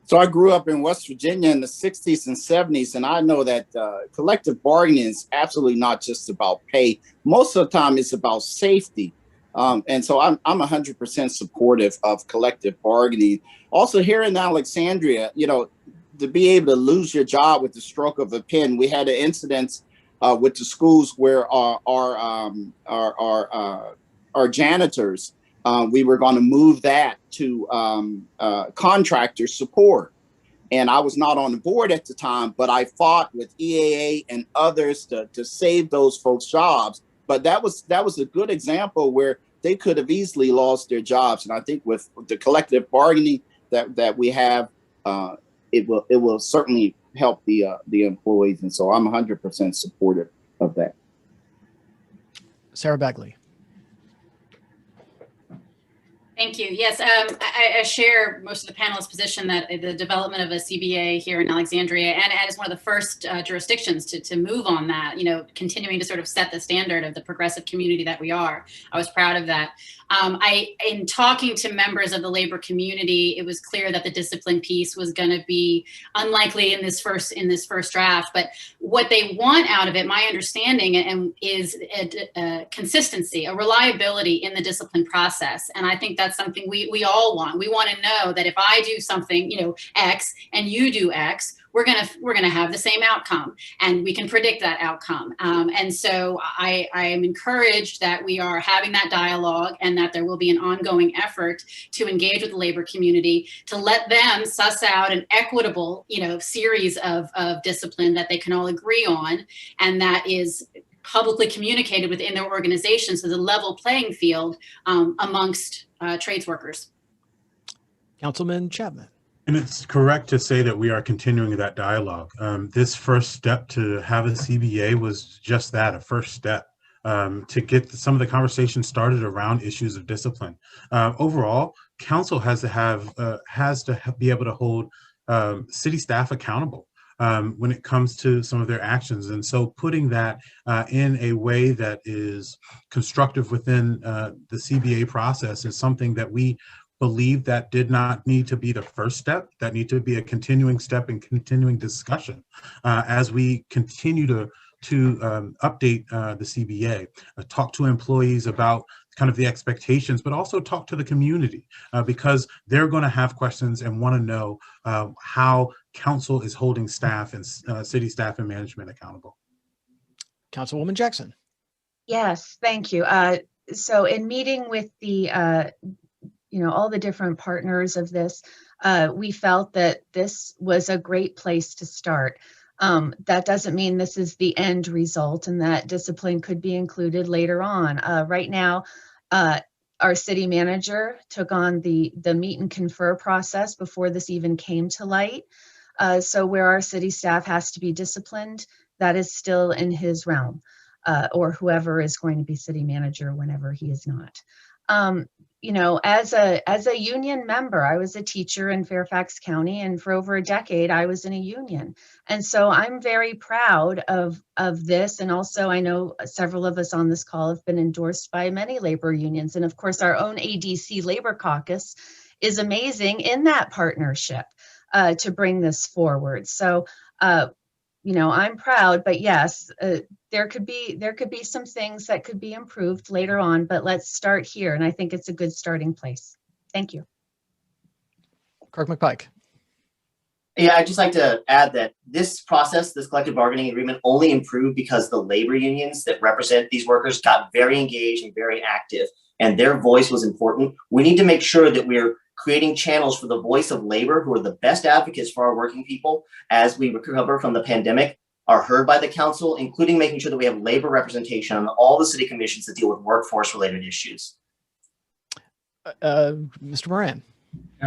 So I grew up in West Virginia in the 60s and 70s, and I know that collective bargaining is absolutely not just about pay. Most of the time it's about safety. And so I'm 100% supportive of collective bargaining. Also here in Alexandria, you know, to be able to lose your job with the stroke of a pen. We had an incident with the schools where our janitors, we were going to move that to contractor support. And I was not on the board at the time, but I fought with EAA and others to save those folks' jobs. But that was a good example where they could have easily lost their jobs. And I think with the collective bargaining that we have, it will certainly help the employees. And so I'm 100% supportive of that. Sarah Bagley. Thank you. Yes, I share most of the panelists' position that the development of a CBA here in Alexandria, and as one of the first jurisdictions to move on that, you know, continuing to sort of set the standard of the progressive community that we are. I was proud of that. In talking to members of the labor community, it was clear that the discipline piece was going to be unlikely in this first draft. But what they want out of it, my understanding, is a consistency, a reliability in the discipline process. And I think that's something we all want. We want to know that if I do something, you know, X, and you do X, we're gonna have the same outcome, and we can predict that outcome. And so I am encouraged that we are having that dialogue, and that there will be an ongoing effort to engage with the labor community to let them suss out an equitable, you know, series of discipline that they can all agree on, and that is publicly communicated within their organization, so the level playing field amongst trades workers. Councilman Chapman. And it's correct to say that we are continuing that dialogue. This first step to have a CBA was just that, a first step to get some of the conversation started around issues of discipline. Overall, council has to be able to hold city staff accountable when it comes to some of their actions. And so putting that in a way that is constructive within the CBA process is something that we believe that did not need to be the first step, that need to be a continuing step and continuing discussion as we continue to update the CBA, talk to employees about kind of the expectations, but also talk to the community because they're going to have questions and want to know how council is holding staff and city staff and management accountable. Councilwoman Jackson. Yes, thank you. So in meeting with the all the different partners of this, we felt that this was a great place to start. That doesn't mean this is the end result and that discipline could be included later on. Right now, our city manager took on the meet and confer process before this even came to light. So where our city staff has to be disciplined, that is still in his realm, or whoever is going to be city manager whenever he is not. As a union member, I was a teacher in Fairfax County, and for over a decade, I was in a union. And so I'm very proud of this. And also, I know several of us on this call have been endorsed by many labor unions. And of course, our own ADC Labor Caucus is amazing in that partnership. to bring this forward. So, you know, I'm proud, but yes, there could be some things that could be improved later on, but let's start here. And I think it's a good starting place. Thank you. Kirk McPike. Yeah, I'd just like to add that this process, this collective bargaining agreement, only improved because the labor unions that represent these workers got very engaged and very active, and their voice was important. We need to make sure that we're creating channels for the voice of labor, who are the best advocates for our working people as we recover from the pandemic, are heard by the council, including making sure that we have labor representation on all the city commissions that deal with workforce-related issues. Mr. Moran.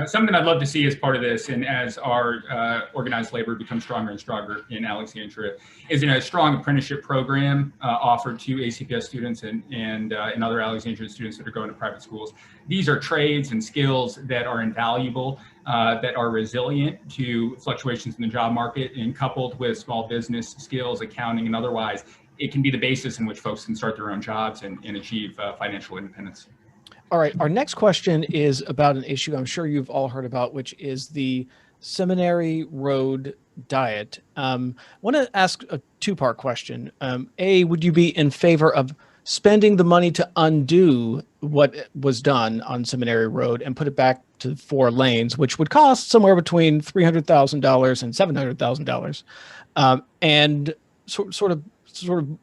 Something I'd love to see as part of this, and as our organized labor becomes stronger and stronger in Alexandria, is a strong apprenticeship program offered to ACPS students and other Alexandria students that are going to private schools. These are trades and skills that are invaluable, that are resilient to fluctuations in the job market, and coupled with small business skills, accounting, and otherwise, it can be the basis in which folks can start their own jobs and achieve financial independence. All right, our next question is about an issue I'm sure you've all heard about, which is the Seminary Road diet. I want to ask a two-part question. A, would you be in favor of spending the money to undo what was done on Seminary Road and put it back to 4 lanes, which would cost somewhere between $300,000 and $700,000? And sort of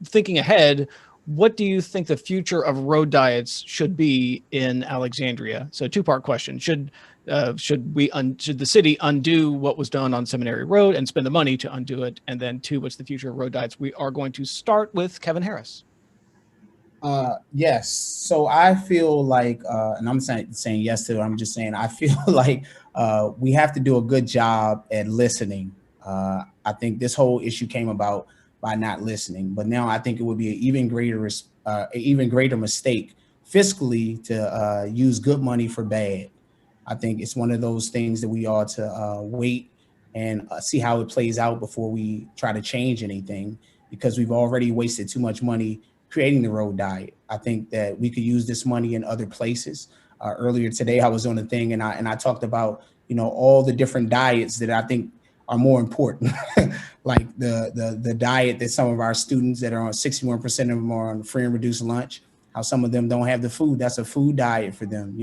thinking ahead, what do you think the future of road diets should be in Alexandria? So, two-part question: should the city undo what was done on Seminary Road and spend the money to undo it? And then 2, what's the future of road diets? We are going to start with Kevin Harris. Yes. So I feel like, and I'm saying yes to it. I'm just saying I feel like we have to do a good job at listening. I think this whole issue came about by not listening, but now I think it would be an even greater mistake fiscally to use good money for bad. I think it's one of those things that we ought to wait and see how it plays out before we try to change anything, because we've already wasted too much money creating the road diet. I think that we could use this money in other places. Earlier today, I was on a thing and I talked about, all the different diets that I think are more important, like the diet that some of our students that are on 61% of them are on free and reduced lunch, how some of them don't have the food. That's a food diet for them.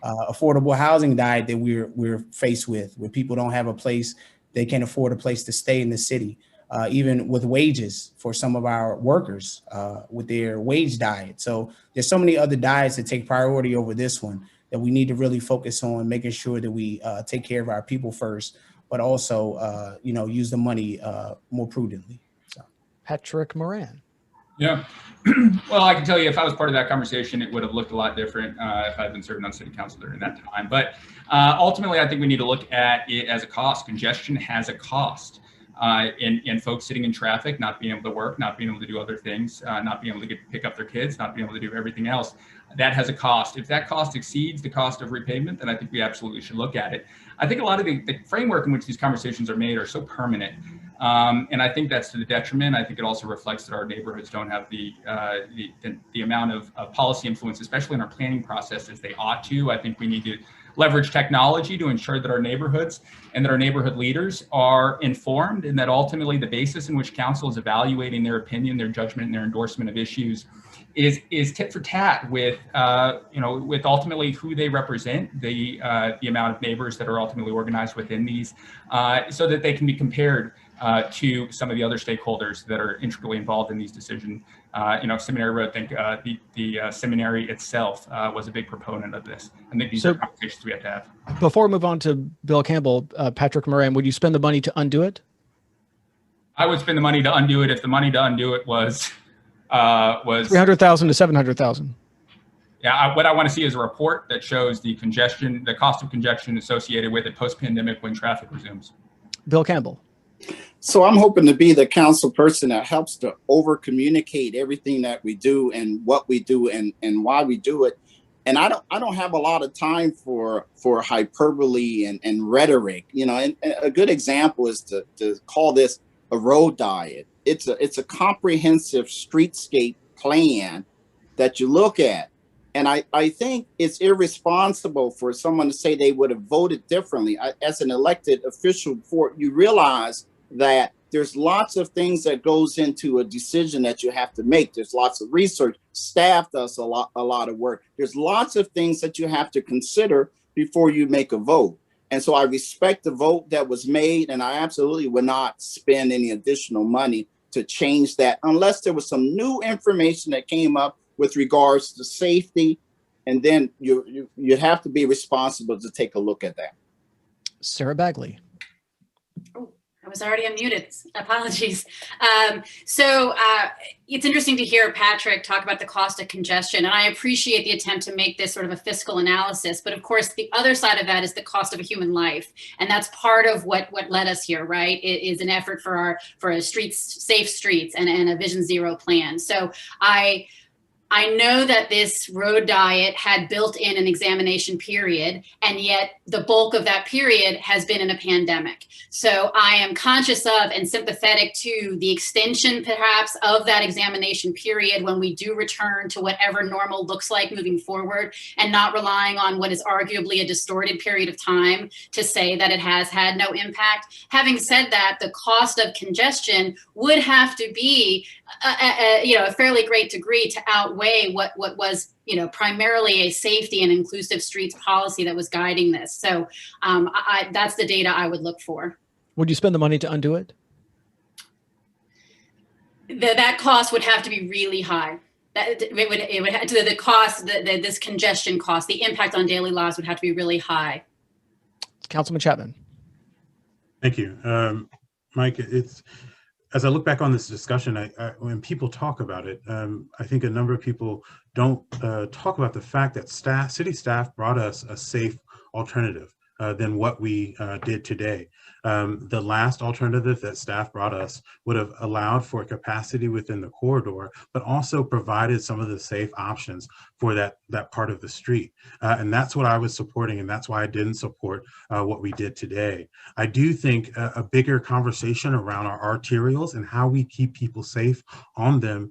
Affordable housing diet that we're faced with, where people don't have a place, they can't afford a place to stay in the city. Even with wages for some of our workers, with their wage diet. So there's so many other diets that take priority over this one that we need to really focus on making sure that we take care of our people first, but also, use the money more prudently. So. Patrick Moran. Yeah. Well, I can tell you, if I was part of that conversation, it would have looked a lot different if I'd been serving on city council during that time. But ultimately, I think we need to look at it as a cost. Congestion has a cost. And folks sitting in traffic, not being able to work, not being able to do other things, not being able to pick up their kids, not being able to do everything else, that has a cost. If that cost exceeds the cost of repavement, then I think we absolutely should look at it. I think a lot of the framework in which these conversations are made are so permanent. And I think that's to the detriment. I think it also reflects that our neighborhoods don't have the amount of policy influence, especially in our planning process, as they ought to. I think we need to leverage technology to ensure that our neighborhoods and that our neighborhood leaders are informed, and that ultimately the basis in which council is evaluating their opinion, their judgment, and their endorsement of issues is tit for tat with with ultimately who they represent, the amount of neighbors that are ultimately organized within these, so that they can be compared to some of the other stakeholders that are integrally involved in these decisions. Seminary Road, I think the seminary itself was a big proponent of this. I think these are conversations we have to have. Before we move on to Bill Campbell, Patrick Moran, would you spend the money to undo it? I would spend the money to undo it if the money to undo it was $300,000 to $700,000. Yeah, what I want to see is a report that shows the cost of congestion associated with it post-pandemic when traffic resumes. Bill Campbell. So I'm hoping to be the council person that helps to over communicate everything that we do and what we do and why we do it. And I don't have a lot of time for hyperbole and rhetoric, and a good example is to call this a road diet. It's a comprehensive streetscape plan that you look at. And I think it's irresponsible for someone to say they would have voted differently. As an elected official, you realize that there's lots of things that goes into a decision that you have to make. There's lots of research. Staff does a lot of work. There's lots of things that you have to consider before you make a vote. And so I respect the vote that was made, and I absolutely would not spend any additional money to change that unless there was some new information that came up with regards to safety, and then you have to be responsible to take a look at that. Sarah Bagley. Oh, I was already unmuted. Apologies. It's interesting to hear Patrick talk about the cost of congestion, and I appreciate the attempt to make this sort of a fiscal analysis. But of course, the other side of that is the cost of a human life, and that's part of what led us here, right? It is an effort for safe streets and a Vision Zero plan. So I know that this road diet had built in an examination period, and yet the bulk of that period has been in a pandemic. So I am conscious of and sympathetic to the extension perhaps of that examination period when we do return to whatever normal looks like moving forward, and not relying on what is arguably a distorted period of time to say that it has had no impact. Having said that, the cost of congestion would have to be a fairly great degree to outweigh what was primarily a safety and inclusive streets policy that was guiding this. So that's the data I would look for. Would you spend the money to undo it? That cost would have to be really high. The cost, this congestion cost, the impact on daily lives would have to be really high. Councilman Chapman. Thank you, Mike. As I look back on this discussion, when people talk about it, I think a number of people don't talk about the fact that city staff brought us a safe alternative than what we did today. The last alternative that staff brought us would have allowed for capacity within the corridor, but also provided some of the safe options for that part of the street. And that's what I was supporting, and that's why I didn't support what we did today. I do think a bigger conversation around our arterials and how we keep people safe on them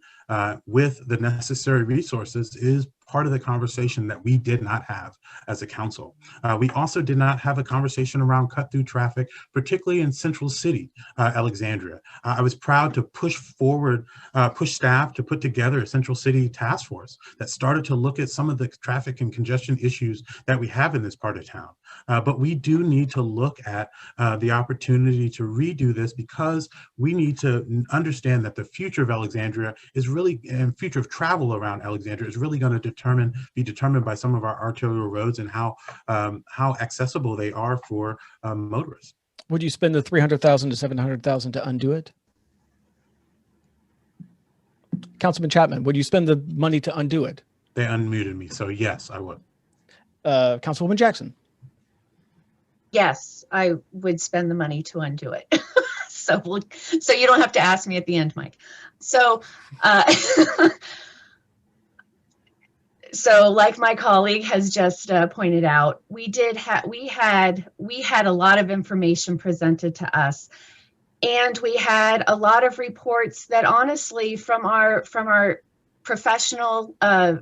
with the necessary resources is part of the conversation that we did not have as a council. We also did not have a conversation around cut through traffic, particularly in Central City, Alexandria. I was proud to push staff to put together a Central City task force that started to look at some of the traffic and congestion issues that we have in this part of town. But we do need to look at the opportunity to redo this, because we need to understand that the future of Alexandria is really, and future of travel around Alexandria is really going to be determined by some of our arterial roads and how accessible they are for motorists. Would you spend the $300,000 to $700,000 to undo it? Councilman Chapman, would you spend the money to undo it? They unmuted me, so yes, I would. Councilwoman Jackson. Yes, I would spend the money to undo it. So you don't have to ask me at the end, Mike. So, so like my colleague has just pointed out, we had a lot of information presented to us, and we had a lot of reports that honestly from our professional,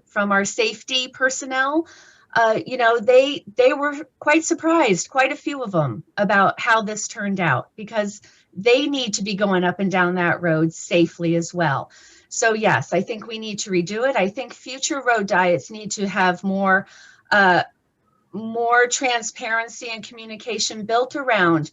from our safety personnel, they were quite surprised, quite a few of them, about how this turned out, because they need to be going up and down that road safely as well. So yes, I think we need to redo it. I think future road diets need to have more transparency and communication built around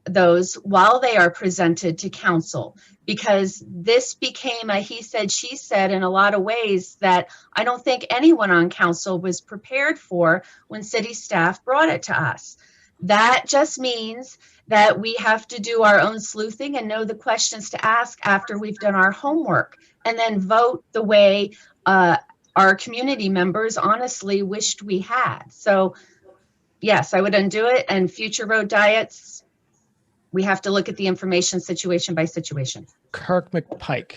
those while they are presented to council, because this became a he said, she said in a lot of ways that I don't think anyone on council was prepared for when city staff brought it to us. That just means that we have to do our own sleuthing and know the questions to ask after we've done our homework, and then vote the way our community members honestly wished we had. So yes, I would undo it, and future road diets, we have to look at the information situation by situation. Kirk McPike.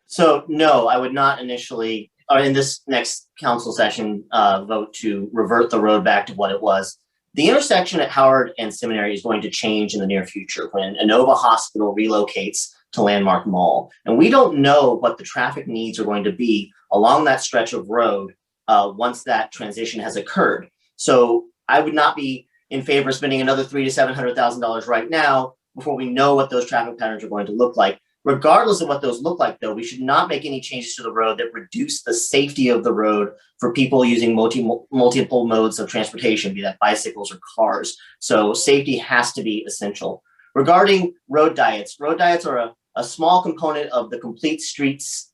So no, I would not initially, or in this next council session, vote to revert the road back to what it was. The intersection at Howard and Seminary is going to change in the near future when Inova Hospital relocates to Landmark Mall. And we don't know what the traffic needs are going to be along that stretch of road once that transition has occurred. So I would not be in favor of spending another $300,000 to $700,000 right now before we know what those traffic patterns are going to look like. Regardless of what those look like, though, we should not make any changes to the road that reduce the safety of the road for people using multiple modes of transportation, be that bicycles or cars. So safety has to be essential. Regarding road diets are a small component of the Complete Streets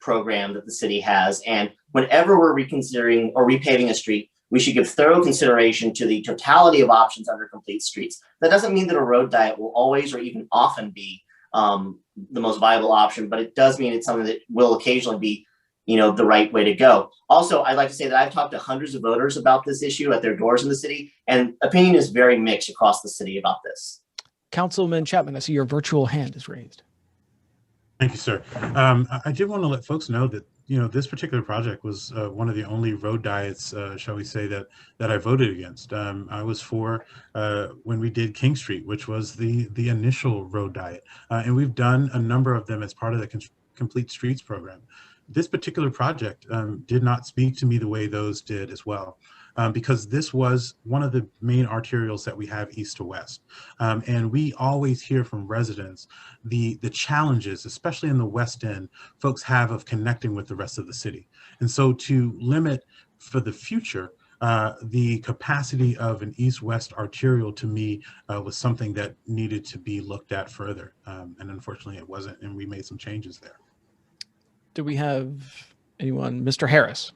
program that the city has. And whenever we're reconsidering or repaving a street, we should give thorough consideration to the totality of options under Complete Streets. That doesn't mean that a road diet will always or even often be the most viable option, but it does mean it's something that will occasionally be, the right way to go. Also, I'd like to say that I've talked to hundreds of voters about this issue at their doors in the city, and opinion is very mixed across the city about this. Councilman Chapman, I see your virtual hand is raised. Thank you, sir. I did want to let folks know that this particular project was one of the only road diets, shall we say, that I voted against. I was for when we did King Street, which was the initial road diet, and we've done a number of them as part of the Complete Streets program. This particular project did not speak to me the way those did as well. Because this was one of the main arterials that we have east to west. And we always hear from residents the challenges, especially in the West End, folks have of connecting with the rest of the city. And so to limit for the future, the capacity of an east-west arterial to me was something that needed to be looked at further. And unfortunately it wasn't, and we made some changes there. Do we have anyone? Mr. Harris?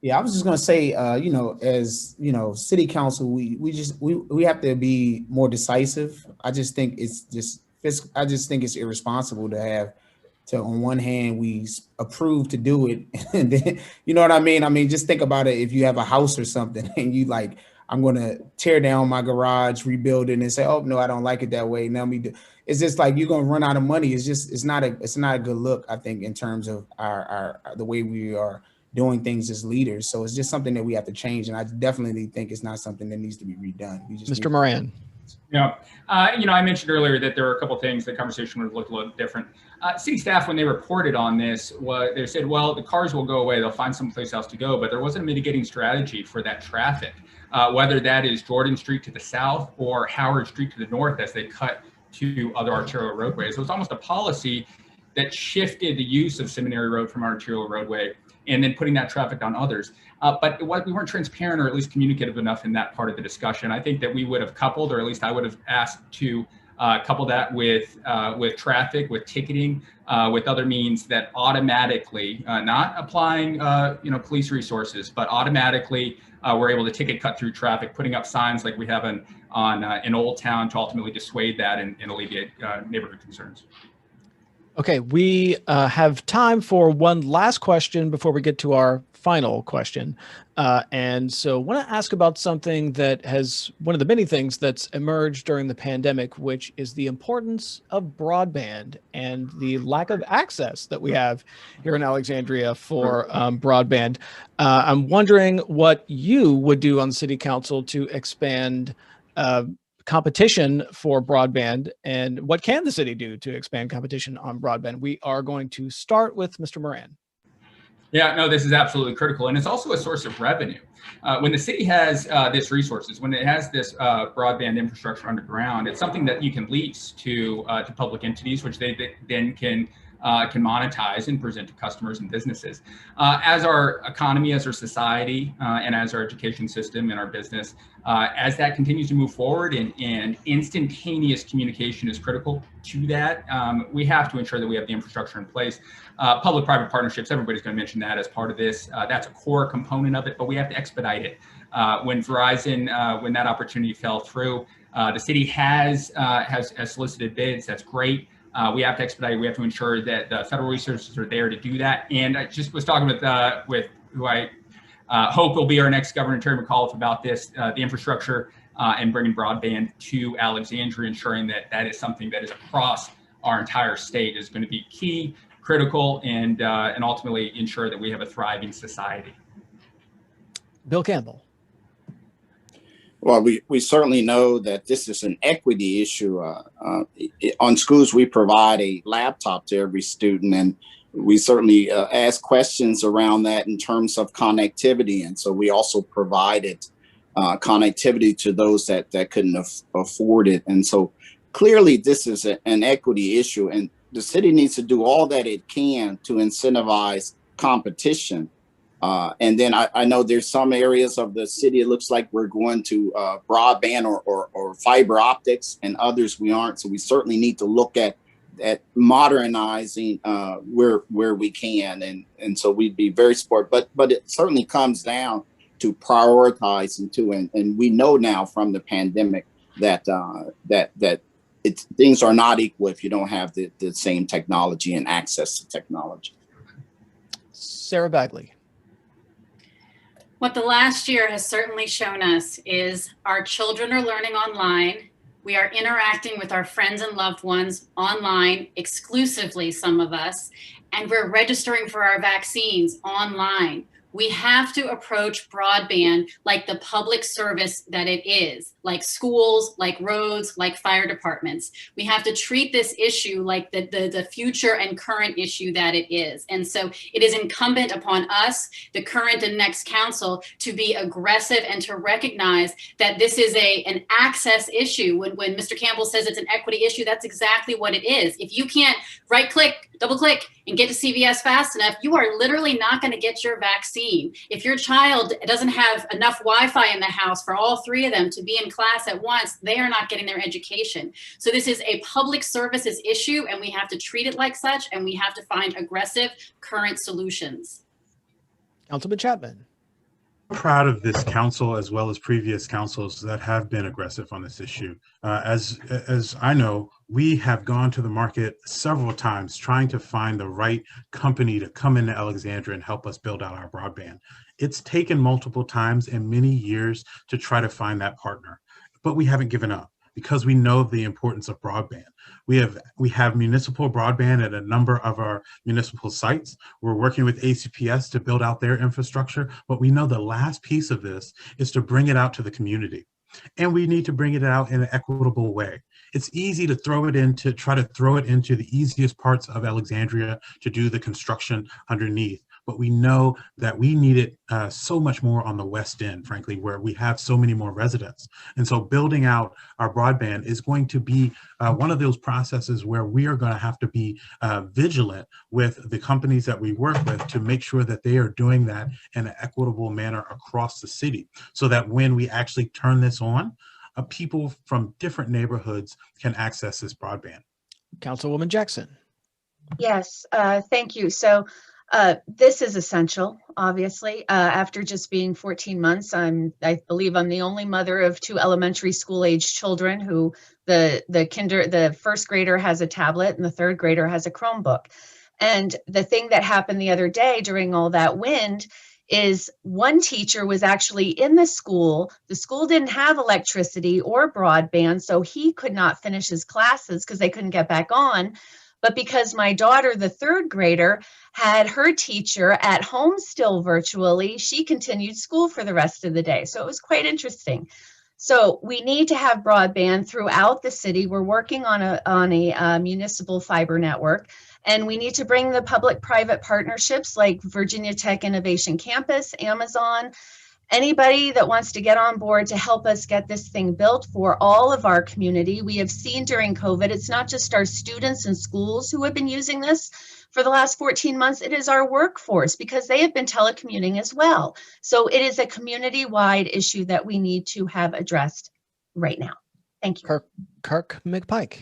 Yeah, I was just gonna say, as city council, we have to be more decisive. I just think it's irresponsible to on one hand we approve to do it, and then you know what I mean. I mean, just think about it. If you have a house or something, and you like, I'm gonna tear down my garage, rebuild it, and say, oh no, I don't like it that way. Now it's just like you're gonna run out of money. It's not a good look, I think, in terms of our the way we are doing things as leaders. So it's just something that we have to change. And I definitely think it's not something that needs to be redone. Mr. Moran. Yeah, I mentioned earlier that there are a couple of things the conversation would look a little different. City staff, when they reported on this, they said, well, the cars will go away. They'll find someplace else to go, but there wasn't a mitigating strategy for that traffic, whether that is Jordan Street to the south or Howard Street to the north as they cut to other arterial roadways. So it's almost a policy that shifted the use of Seminary Road from arterial roadway and then putting that traffic on others. But we weren't transparent or at least communicative enough in that part of the discussion. I think that we would have coupled, or at least I would have asked to couple that with traffic, with ticketing, with other means that automatically, not applying police resources, but automatically we're able to ticket cut through traffic, putting up signs like we have in Old Town to ultimately dissuade that and alleviate neighborhood concerns. Okay, we have time for one last question before we get to our final question. And so I want to ask about something that one of the many things that's emerged during the pandemic, which is the importance of broadband and the lack of access that we have here in Alexandria for broadband. I'm wondering what you would do on city council to expand competition for broadband, and what can the city do to expand competition on broadband? We are going to start with Mr. Moran. Yeah, no, this is absolutely critical. And it's also a source of revenue. When the city has this resources, when it has this broadband infrastructure underground, it's something that you can lease to public entities, which they then can monetize and present to customers and businesses. As our economy, as our society, and as our education system and our business, as that continues to move forward and instantaneous communication is critical to that, we have to ensure that we have the infrastructure in place. Public-private partnerships, everybody's going to mention that as part of this. That's a core component of it, but we have to expedite it. When Verizon, when that opportunity fell through, the city has solicited bids. That's great. We have to expedite. We have to ensure that the federal resources are there to do that. And I just was talking with who I hope will be our next governor, Terry McAuliffe, about this, the infrastructure and bringing broadband to Alexandria, ensuring that that is something that is across our entire state is going to be key, critical, and ultimately ensure that we have a thriving society. Bill Campbell. Well, we certainly know that this is an equity issue. On schools, we provide a laptop to every student, and we certainly asked questions around that in terms of connectivity. And so we also provided connectivity to those that couldn't afford it. And so clearly this is an equity issue, and the city needs to do all that it can to incentivize competition. And then I know there's some areas of the city, it looks like we're going to broadband or fiber optics, and others we aren't. So we certainly need to look at modernizing where we can. And so we'd be very supportive, but it certainly comes down to prioritizing too. And we know now from the pandemic that things are not equal if you don't have the same technology and access to technology. Sarah Bagley. What the last year has certainly shown us is our children are learning online. We are interacting with our friends and loved ones online exclusively, some of us, and we're registering for our vaccines online. We have to approach broadband like the public service that it is, like schools, like roads, like fire departments. We have to treat this issue like the future and current issue that it is. And so it is incumbent upon us, the current and next council, to be aggressive and to recognize that this is an access issue. When Mr. Campbell says it's an equity issue, that's exactly what it is. If you can't right click, double click, and get to CVS fast enough, you are literally not going to get your vaccine. If your child doesn't have enough Wi-Fi in the house for all three of them to be in class at once, they are not getting their education. So this is a public services issue, and we have to treat it like such, and we have to find aggressive current solutions. Councilman Chapman. Proud of this council as well as previous councils that have been aggressive on this issue. As I know, we have gone to the market several times trying to find the right company to come into Alexandria and help us build out our broadband. It's taken multiple times and many years to try to find that partner, but we haven't given up because we know the importance of broadband. We have municipal broadband at a number of our municipal sites. We're working with ACPS to build out their infrastructure, but we know the last piece of this is to bring it out to the community. And we need to bring it out in an equitable way. It's easy to try to throw it into the easiest parts of Alexandria to do the construction underneath. But we know that we need it so much more on the West End, frankly, where we have so many more residents. And so building out our broadband is going to be one of those processes where we are going to have to be vigilant with the companies that we work with to make sure that they are doing that in an equitable manner across the city, so that when we actually turn this on, people from different neighborhoods can access this broadband. Councilwoman Jackson. Yes, thank you. So this is essential, obviously. After just being 14 months, I believe I'm the only mother of 2 elementary school age children who the first grader has a tablet and the third grader has a Chromebook. And the thing that happened the other day during all that wind is one teacher was actually in the school. The school didn't have electricity or broadband, so he could not finish his classes because they couldn't get back on. But because my daughter, the third grader, had her teacher at home still virtually, she continued school for the rest of the day. So it was quite interesting. So we need to have broadband throughout the city. We're working on a municipal fiber network, and we need to bring the public-private partnerships like Virginia Tech Innovation Campus, Amazon, anybody that wants to get on board to help us get this thing built for all of our community. We have seen during COVID, it's not just our students and schools who have been using this for the last 14 months, it is our workforce because they have been telecommuting as well. So it is a community-wide issue that we need to have addressed right now. Thank you. Kirk McPike.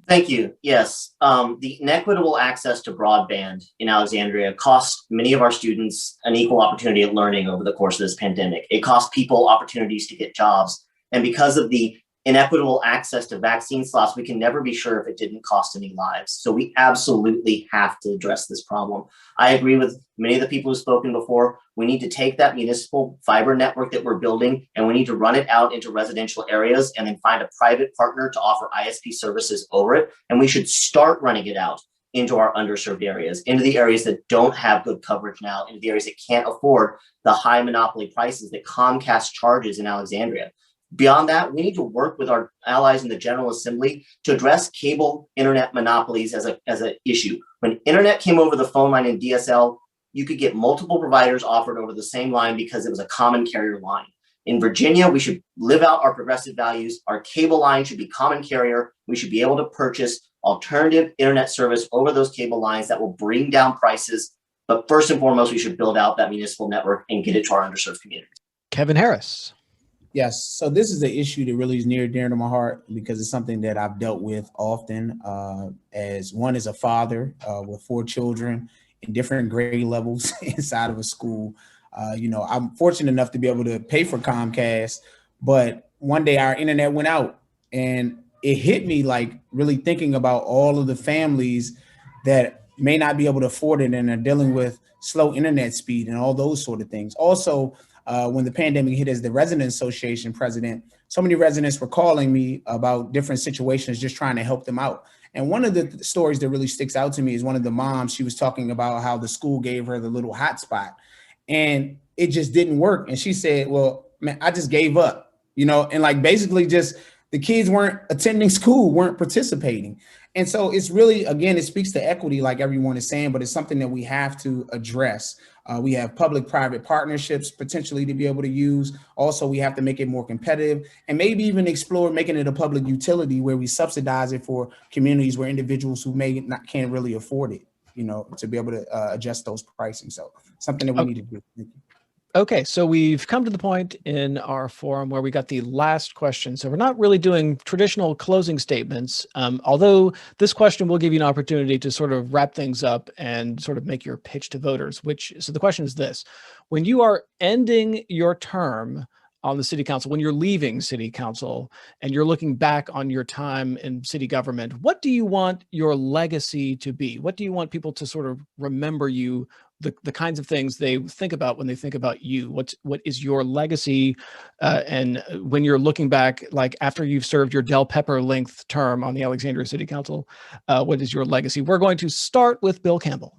Thank you. Yes, the inequitable access to broadband in Alexandria cost many of our students an equal opportunity at learning over the course of this pandemic. It cost people opportunities to get jobs. And because of the inequitable access to vaccine slots, we can never be sure if it didn't cost any lives. So we absolutely have to address this problem. I agree with many of the people who've spoken before. We need to take that municipal fiber network that we're building and we need to run it out into residential areas and then find a private partner to offer ISP services over it. And we should start running it out into our underserved areas, into the areas that don't have good coverage now, into the areas that can't afford the high monopoly prices that Comcast charges in Alexandria. Beyond that, we need to work with our allies in the General Assembly to address cable internet monopolies as an issue. When internet came over the phone line in DSL, you could get multiple providers offered over the same line because it was a common carrier line. In Virginia, we should live out our progressive values. Our cable line should be common carrier. We should be able to purchase alternative internet service over those cable lines that will bring down prices. But first and foremost, we should build out that municipal network and get it to our underserved communities. Kevin Harris. Yes, so this is an issue that really is near and dear to my heart because it's something that I've dealt with often as a father with 4 children in different grade levels inside of a school. I'm fortunate enough to be able to pay for Comcast, but one day our internet went out and it hit me like really thinking about all of the families that may not be able to afford it and are dealing with slow internet speed and all those sort of things. Also, when the pandemic hit as the resident association president, so many residents were calling me about different situations, just trying to help them out. And one of the stories that really sticks out to me is one of the moms, she was talking about how the school gave her the little hotspot and it just didn't work. And she said, well, man, I just gave up, and like basically just the kids weren't attending school, weren't participating. And so it's really, again, it speaks to equity, like everyone is saying, but it's something that we have to address. We have public-private partnerships potentially to be able to use. Also, we have to make it more competitive and maybe even explore making it a public utility where we subsidize it for communities where individuals who can't really afford it, to be able to adjust those pricing. So something that we need to do. Thank you. Okay, so we've come to the point in our forum where we got the last question. So we're not really doing traditional closing statements, although this question will give you an opportunity to sort of wrap things up and sort of make your pitch to voters, so the question is this: when you are ending your term on the city council, when you're leaving city council and you're looking back on your time in city government, what do you want your legacy to be? What do you want people to sort of remember you, the kinds of things they think about when they think about you? What is your legacy? And when you're looking back, like after you've served your Del Pepper length term on the Alexandria City Council, what is your legacy? We're going to start with Bill Campbell.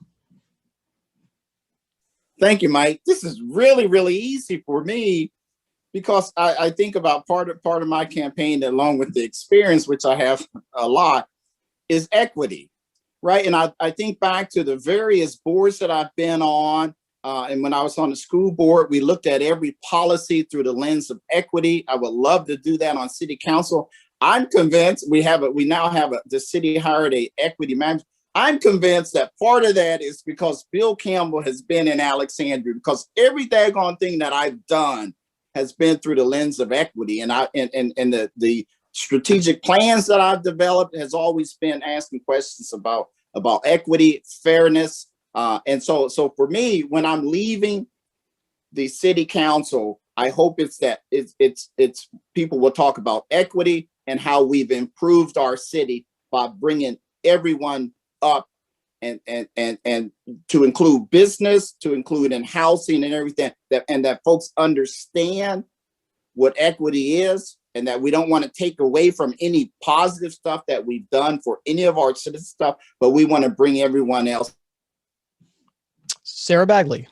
Thank you, Mike. This is really, really easy for me because I think about part of my campaign, along with the experience, which I have a lot, is equity. Right. And I think back to the various boards that I've been on. And when I was on the school board, we looked at every policy through the lens of equity. I would love to do that on city council. I'm convinced we now have the city hired a equity manager. I'm convinced that part of that is because Bill Campbell has been in Alexandria, because every daggone thing that I've done has been through the lens of equity. And the strategic plans that I've developed has always been asking questions about equity, fairness. And so for me, when I'm leaving the city council, I hope it's people will talk about equity and how we've improved our city by bringing everyone up and to include business, to include in housing and everything, that folks understand what equity is, and that we don't want to take away from any positive stuff that we've done for any of our citizen stuff, but we want to bring everyone else. Sarah Bagley.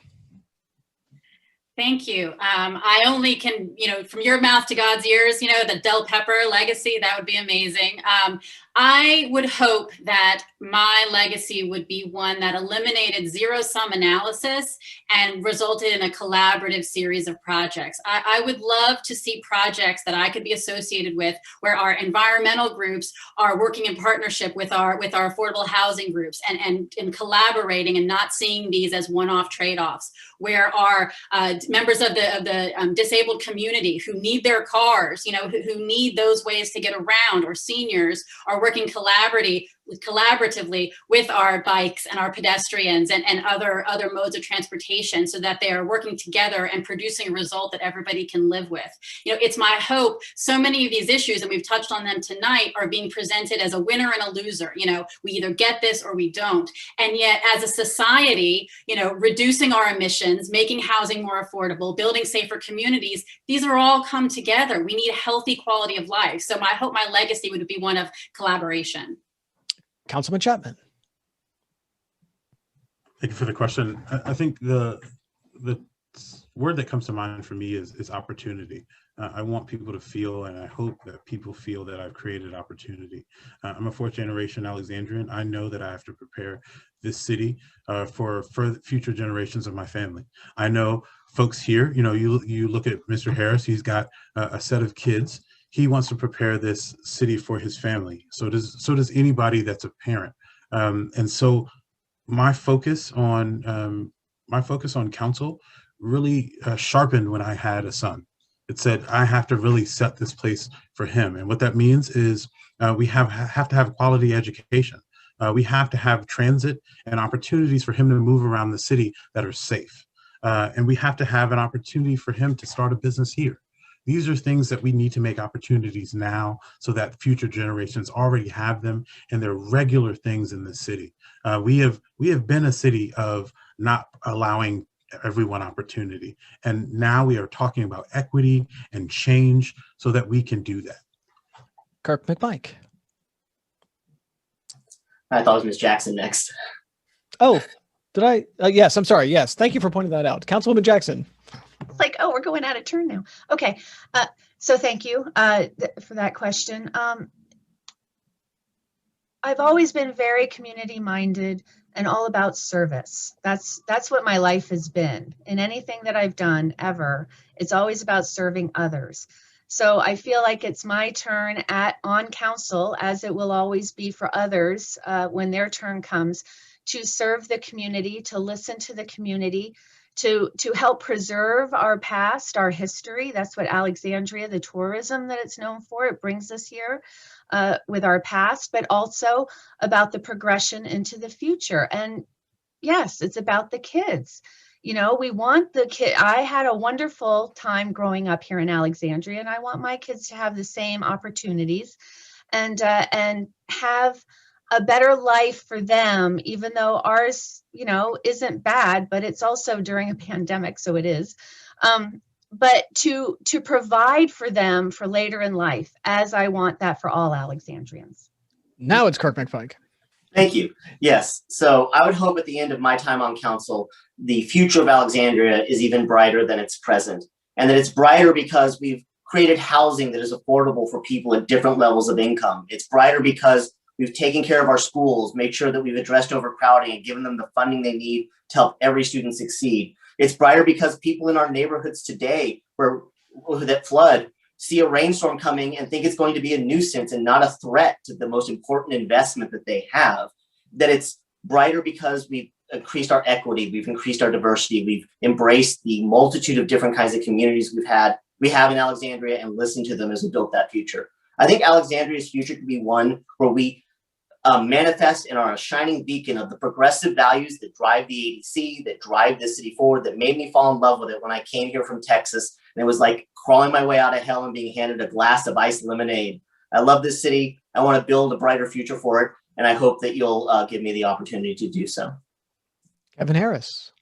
Thank you. I only can, from your mouth to God's ears, the Del Pepper legacy, that would be amazing. I would hope that my legacy would be one that eliminated zero-sum analysis and resulted in a collaborative series of projects. I would love to see projects that I could be associated with where our environmental groups are working in partnership with our affordable housing groups and collaborating and not seeing these as one-off trade-offs, where our members of the disabled community who need their cars, who need those ways to get around, or seniors are working collaboratively with our bikes and our pedestrians and other modes of transportation, so that they are working together and producing a result that everybody can live with. It's my hope so many of these issues, and we've touched on them tonight, are being presented as a winner and a loser. We either get this or we don't. And yet as a society, reducing our emissions, making housing more affordable, building safer communities, these are all come together. We need a healthy quality of life. So I hope my legacy would be one of collaboration. Councilman Chapman. Thank you for the question. I think the word that comes to mind for me is opportunity. I want people to feel, and I hope that people feel, that I've created opportunity. I'm a fourth generation Alexandrian. I know that I have to prepare this city for future generations of my family. I know folks here, you look at Mr. Harris, he's got a set of kids. He wants to prepare this city for his family. So does anybody that's a parent. And so my focus on council really sharpened when I had a son. It said, I have to really set this place for him. And what that means is we have to have quality education. We have to have transit and opportunities for him to move around the city that are safe. And we have to have an opportunity for him to start a business here. These are things that we need to make opportunities now so that future generations already have them, and they're regular things in the city. We have been a city of not allowing everyone opportunity. And now we are talking about equity and change so that we can do that. Kirk McMike. I thought it was Ms. Jackson next. Oh, did I? Yes, I'm sorry. Yes. Thank you for pointing that out. Councilwoman Jackson. It's like, oh, we're going out of turn now. Okay. So thank you for that question. I've always been very community minded and all about service. That's what my life has been. In anything that I've done ever, it's always about serving others. So I feel like it's my turn on council, as it will always be for others when their turn comes, to serve the community, to listen to the community, to help preserve our past, our history. That's what Alexandria, the tourism that it's known for, it brings us here with our past, but also about the progression into the future. And yes, it's about the kids. We want the kid. I had a wonderful time growing up here in Alexandria, and I want my kids to have the same opportunities and have a better life for them, even though ours, isn't bad, but it's also during a pandemic, so it is. But to provide for them for later in life, as I want that for all Alexandrians. Now it's Kirk McMike. Thank you. Yes. So I would hope at the end of my time on council, the future of Alexandria is even brighter than its present. And that it's brighter because we've created housing that is affordable for people at different levels of income. It's brighter because we've taken care of our schools, made sure that we've addressed overcrowding and given them the funding they need to help every student succeed. It's brighter because people in our neighborhoods today that flood see a rainstorm coming and think it's going to be a nuisance and not a threat to the most important investment that they have. That it's brighter because we've increased our equity, we've increased our diversity, we've embraced the multitude of different kinds of communities we have in Alexandria and listened to them as we built that future. I think Alexandria's future could be one where we manifest and are a shining beacon of the progressive values that drive the ADC, that drive this city forward, that made me fall in love with it when I came here from Texas. And it was like crawling my way out of hell and being handed a glass of iced lemonade. I love this city. I want to build a brighter future for it. And I hope that you'll give me the opportunity to do so. Kevin Harris.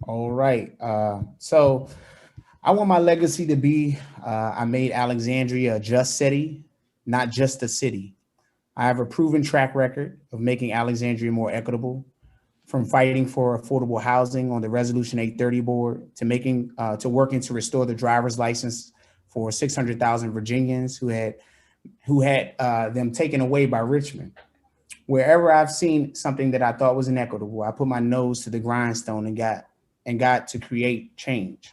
All right. So I want my legacy to be, I made Alexandria a just city, not just a city. I have a proven track record of making Alexandria more equitable, from fighting for affordable housing on the Resolution 830 board to working to restore the driver's license for 600,000 Virginians who had them taken away by Richmond. Wherever I've seen something that I thought was inequitable, I put my nose to the grindstone and got to create change.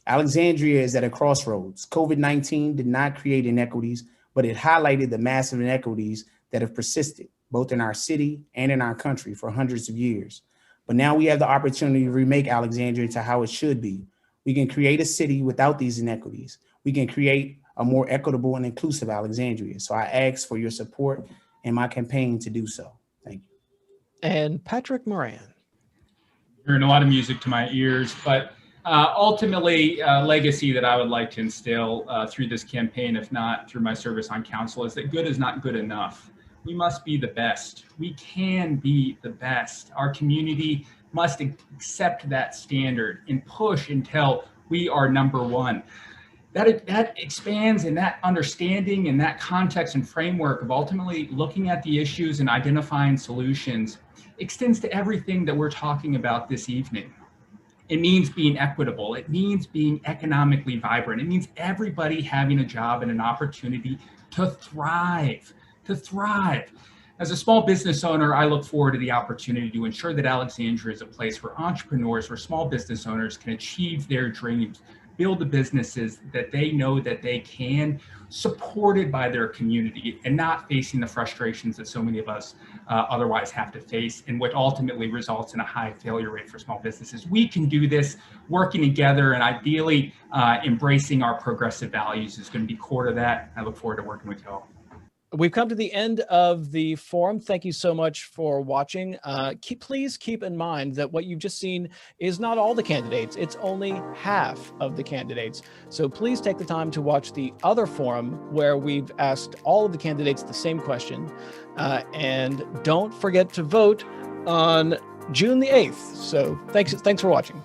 Alexandria is at a crossroads. COVID-19 did not create inequities, but it highlighted the massive inequities that have persisted, both in our city and in our country for hundreds of years. But now we have the opportunity to remake Alexandria to how it should be. We can create a city without these inequities. We can create a more equitable and inclusive Alexandria. So I ask for your support in my campaign to do so. Thank you. And Patrick Moran. Hearing a lot of music to my ears, but ultimately, legacy that I would like to instill through this campaign, if not through my service on council, is that good is not good enough. We must be the best. We can be the best. Our community must accept that standard and push until we are number one. That expands in that understanding and that context and framework of ultimately looking at the issues and identifying solutions. extends to everything that we're talking about this evening. It means being equitable. It means being economically vibrant. It means everybody having a job and an opportunity to thrive, to thrive. As a small business owner, I look forward to the opportunity to ensure that Alexandria is a place where entrepreneurs, where small business owners can achieve their dreams, build the businesses that they know that they can, supported by their community, and not facing the frustrations that so many of us otherwise have to face, and what ultimately results in a high failure rate for small businesses. We can do this working together, and ideally embracing our progressive values is going to be core to that. I look forward to working with you all. We've come to the end of the forum. Thank you so much for watching. Please keep in mind that what you've just seen is not all the candidates. It's only half of the candidates. So please take the time to watch the other forum where we've asked all of the candidates the same question. And don't forget to vote on June the 8th. So thanks for watching.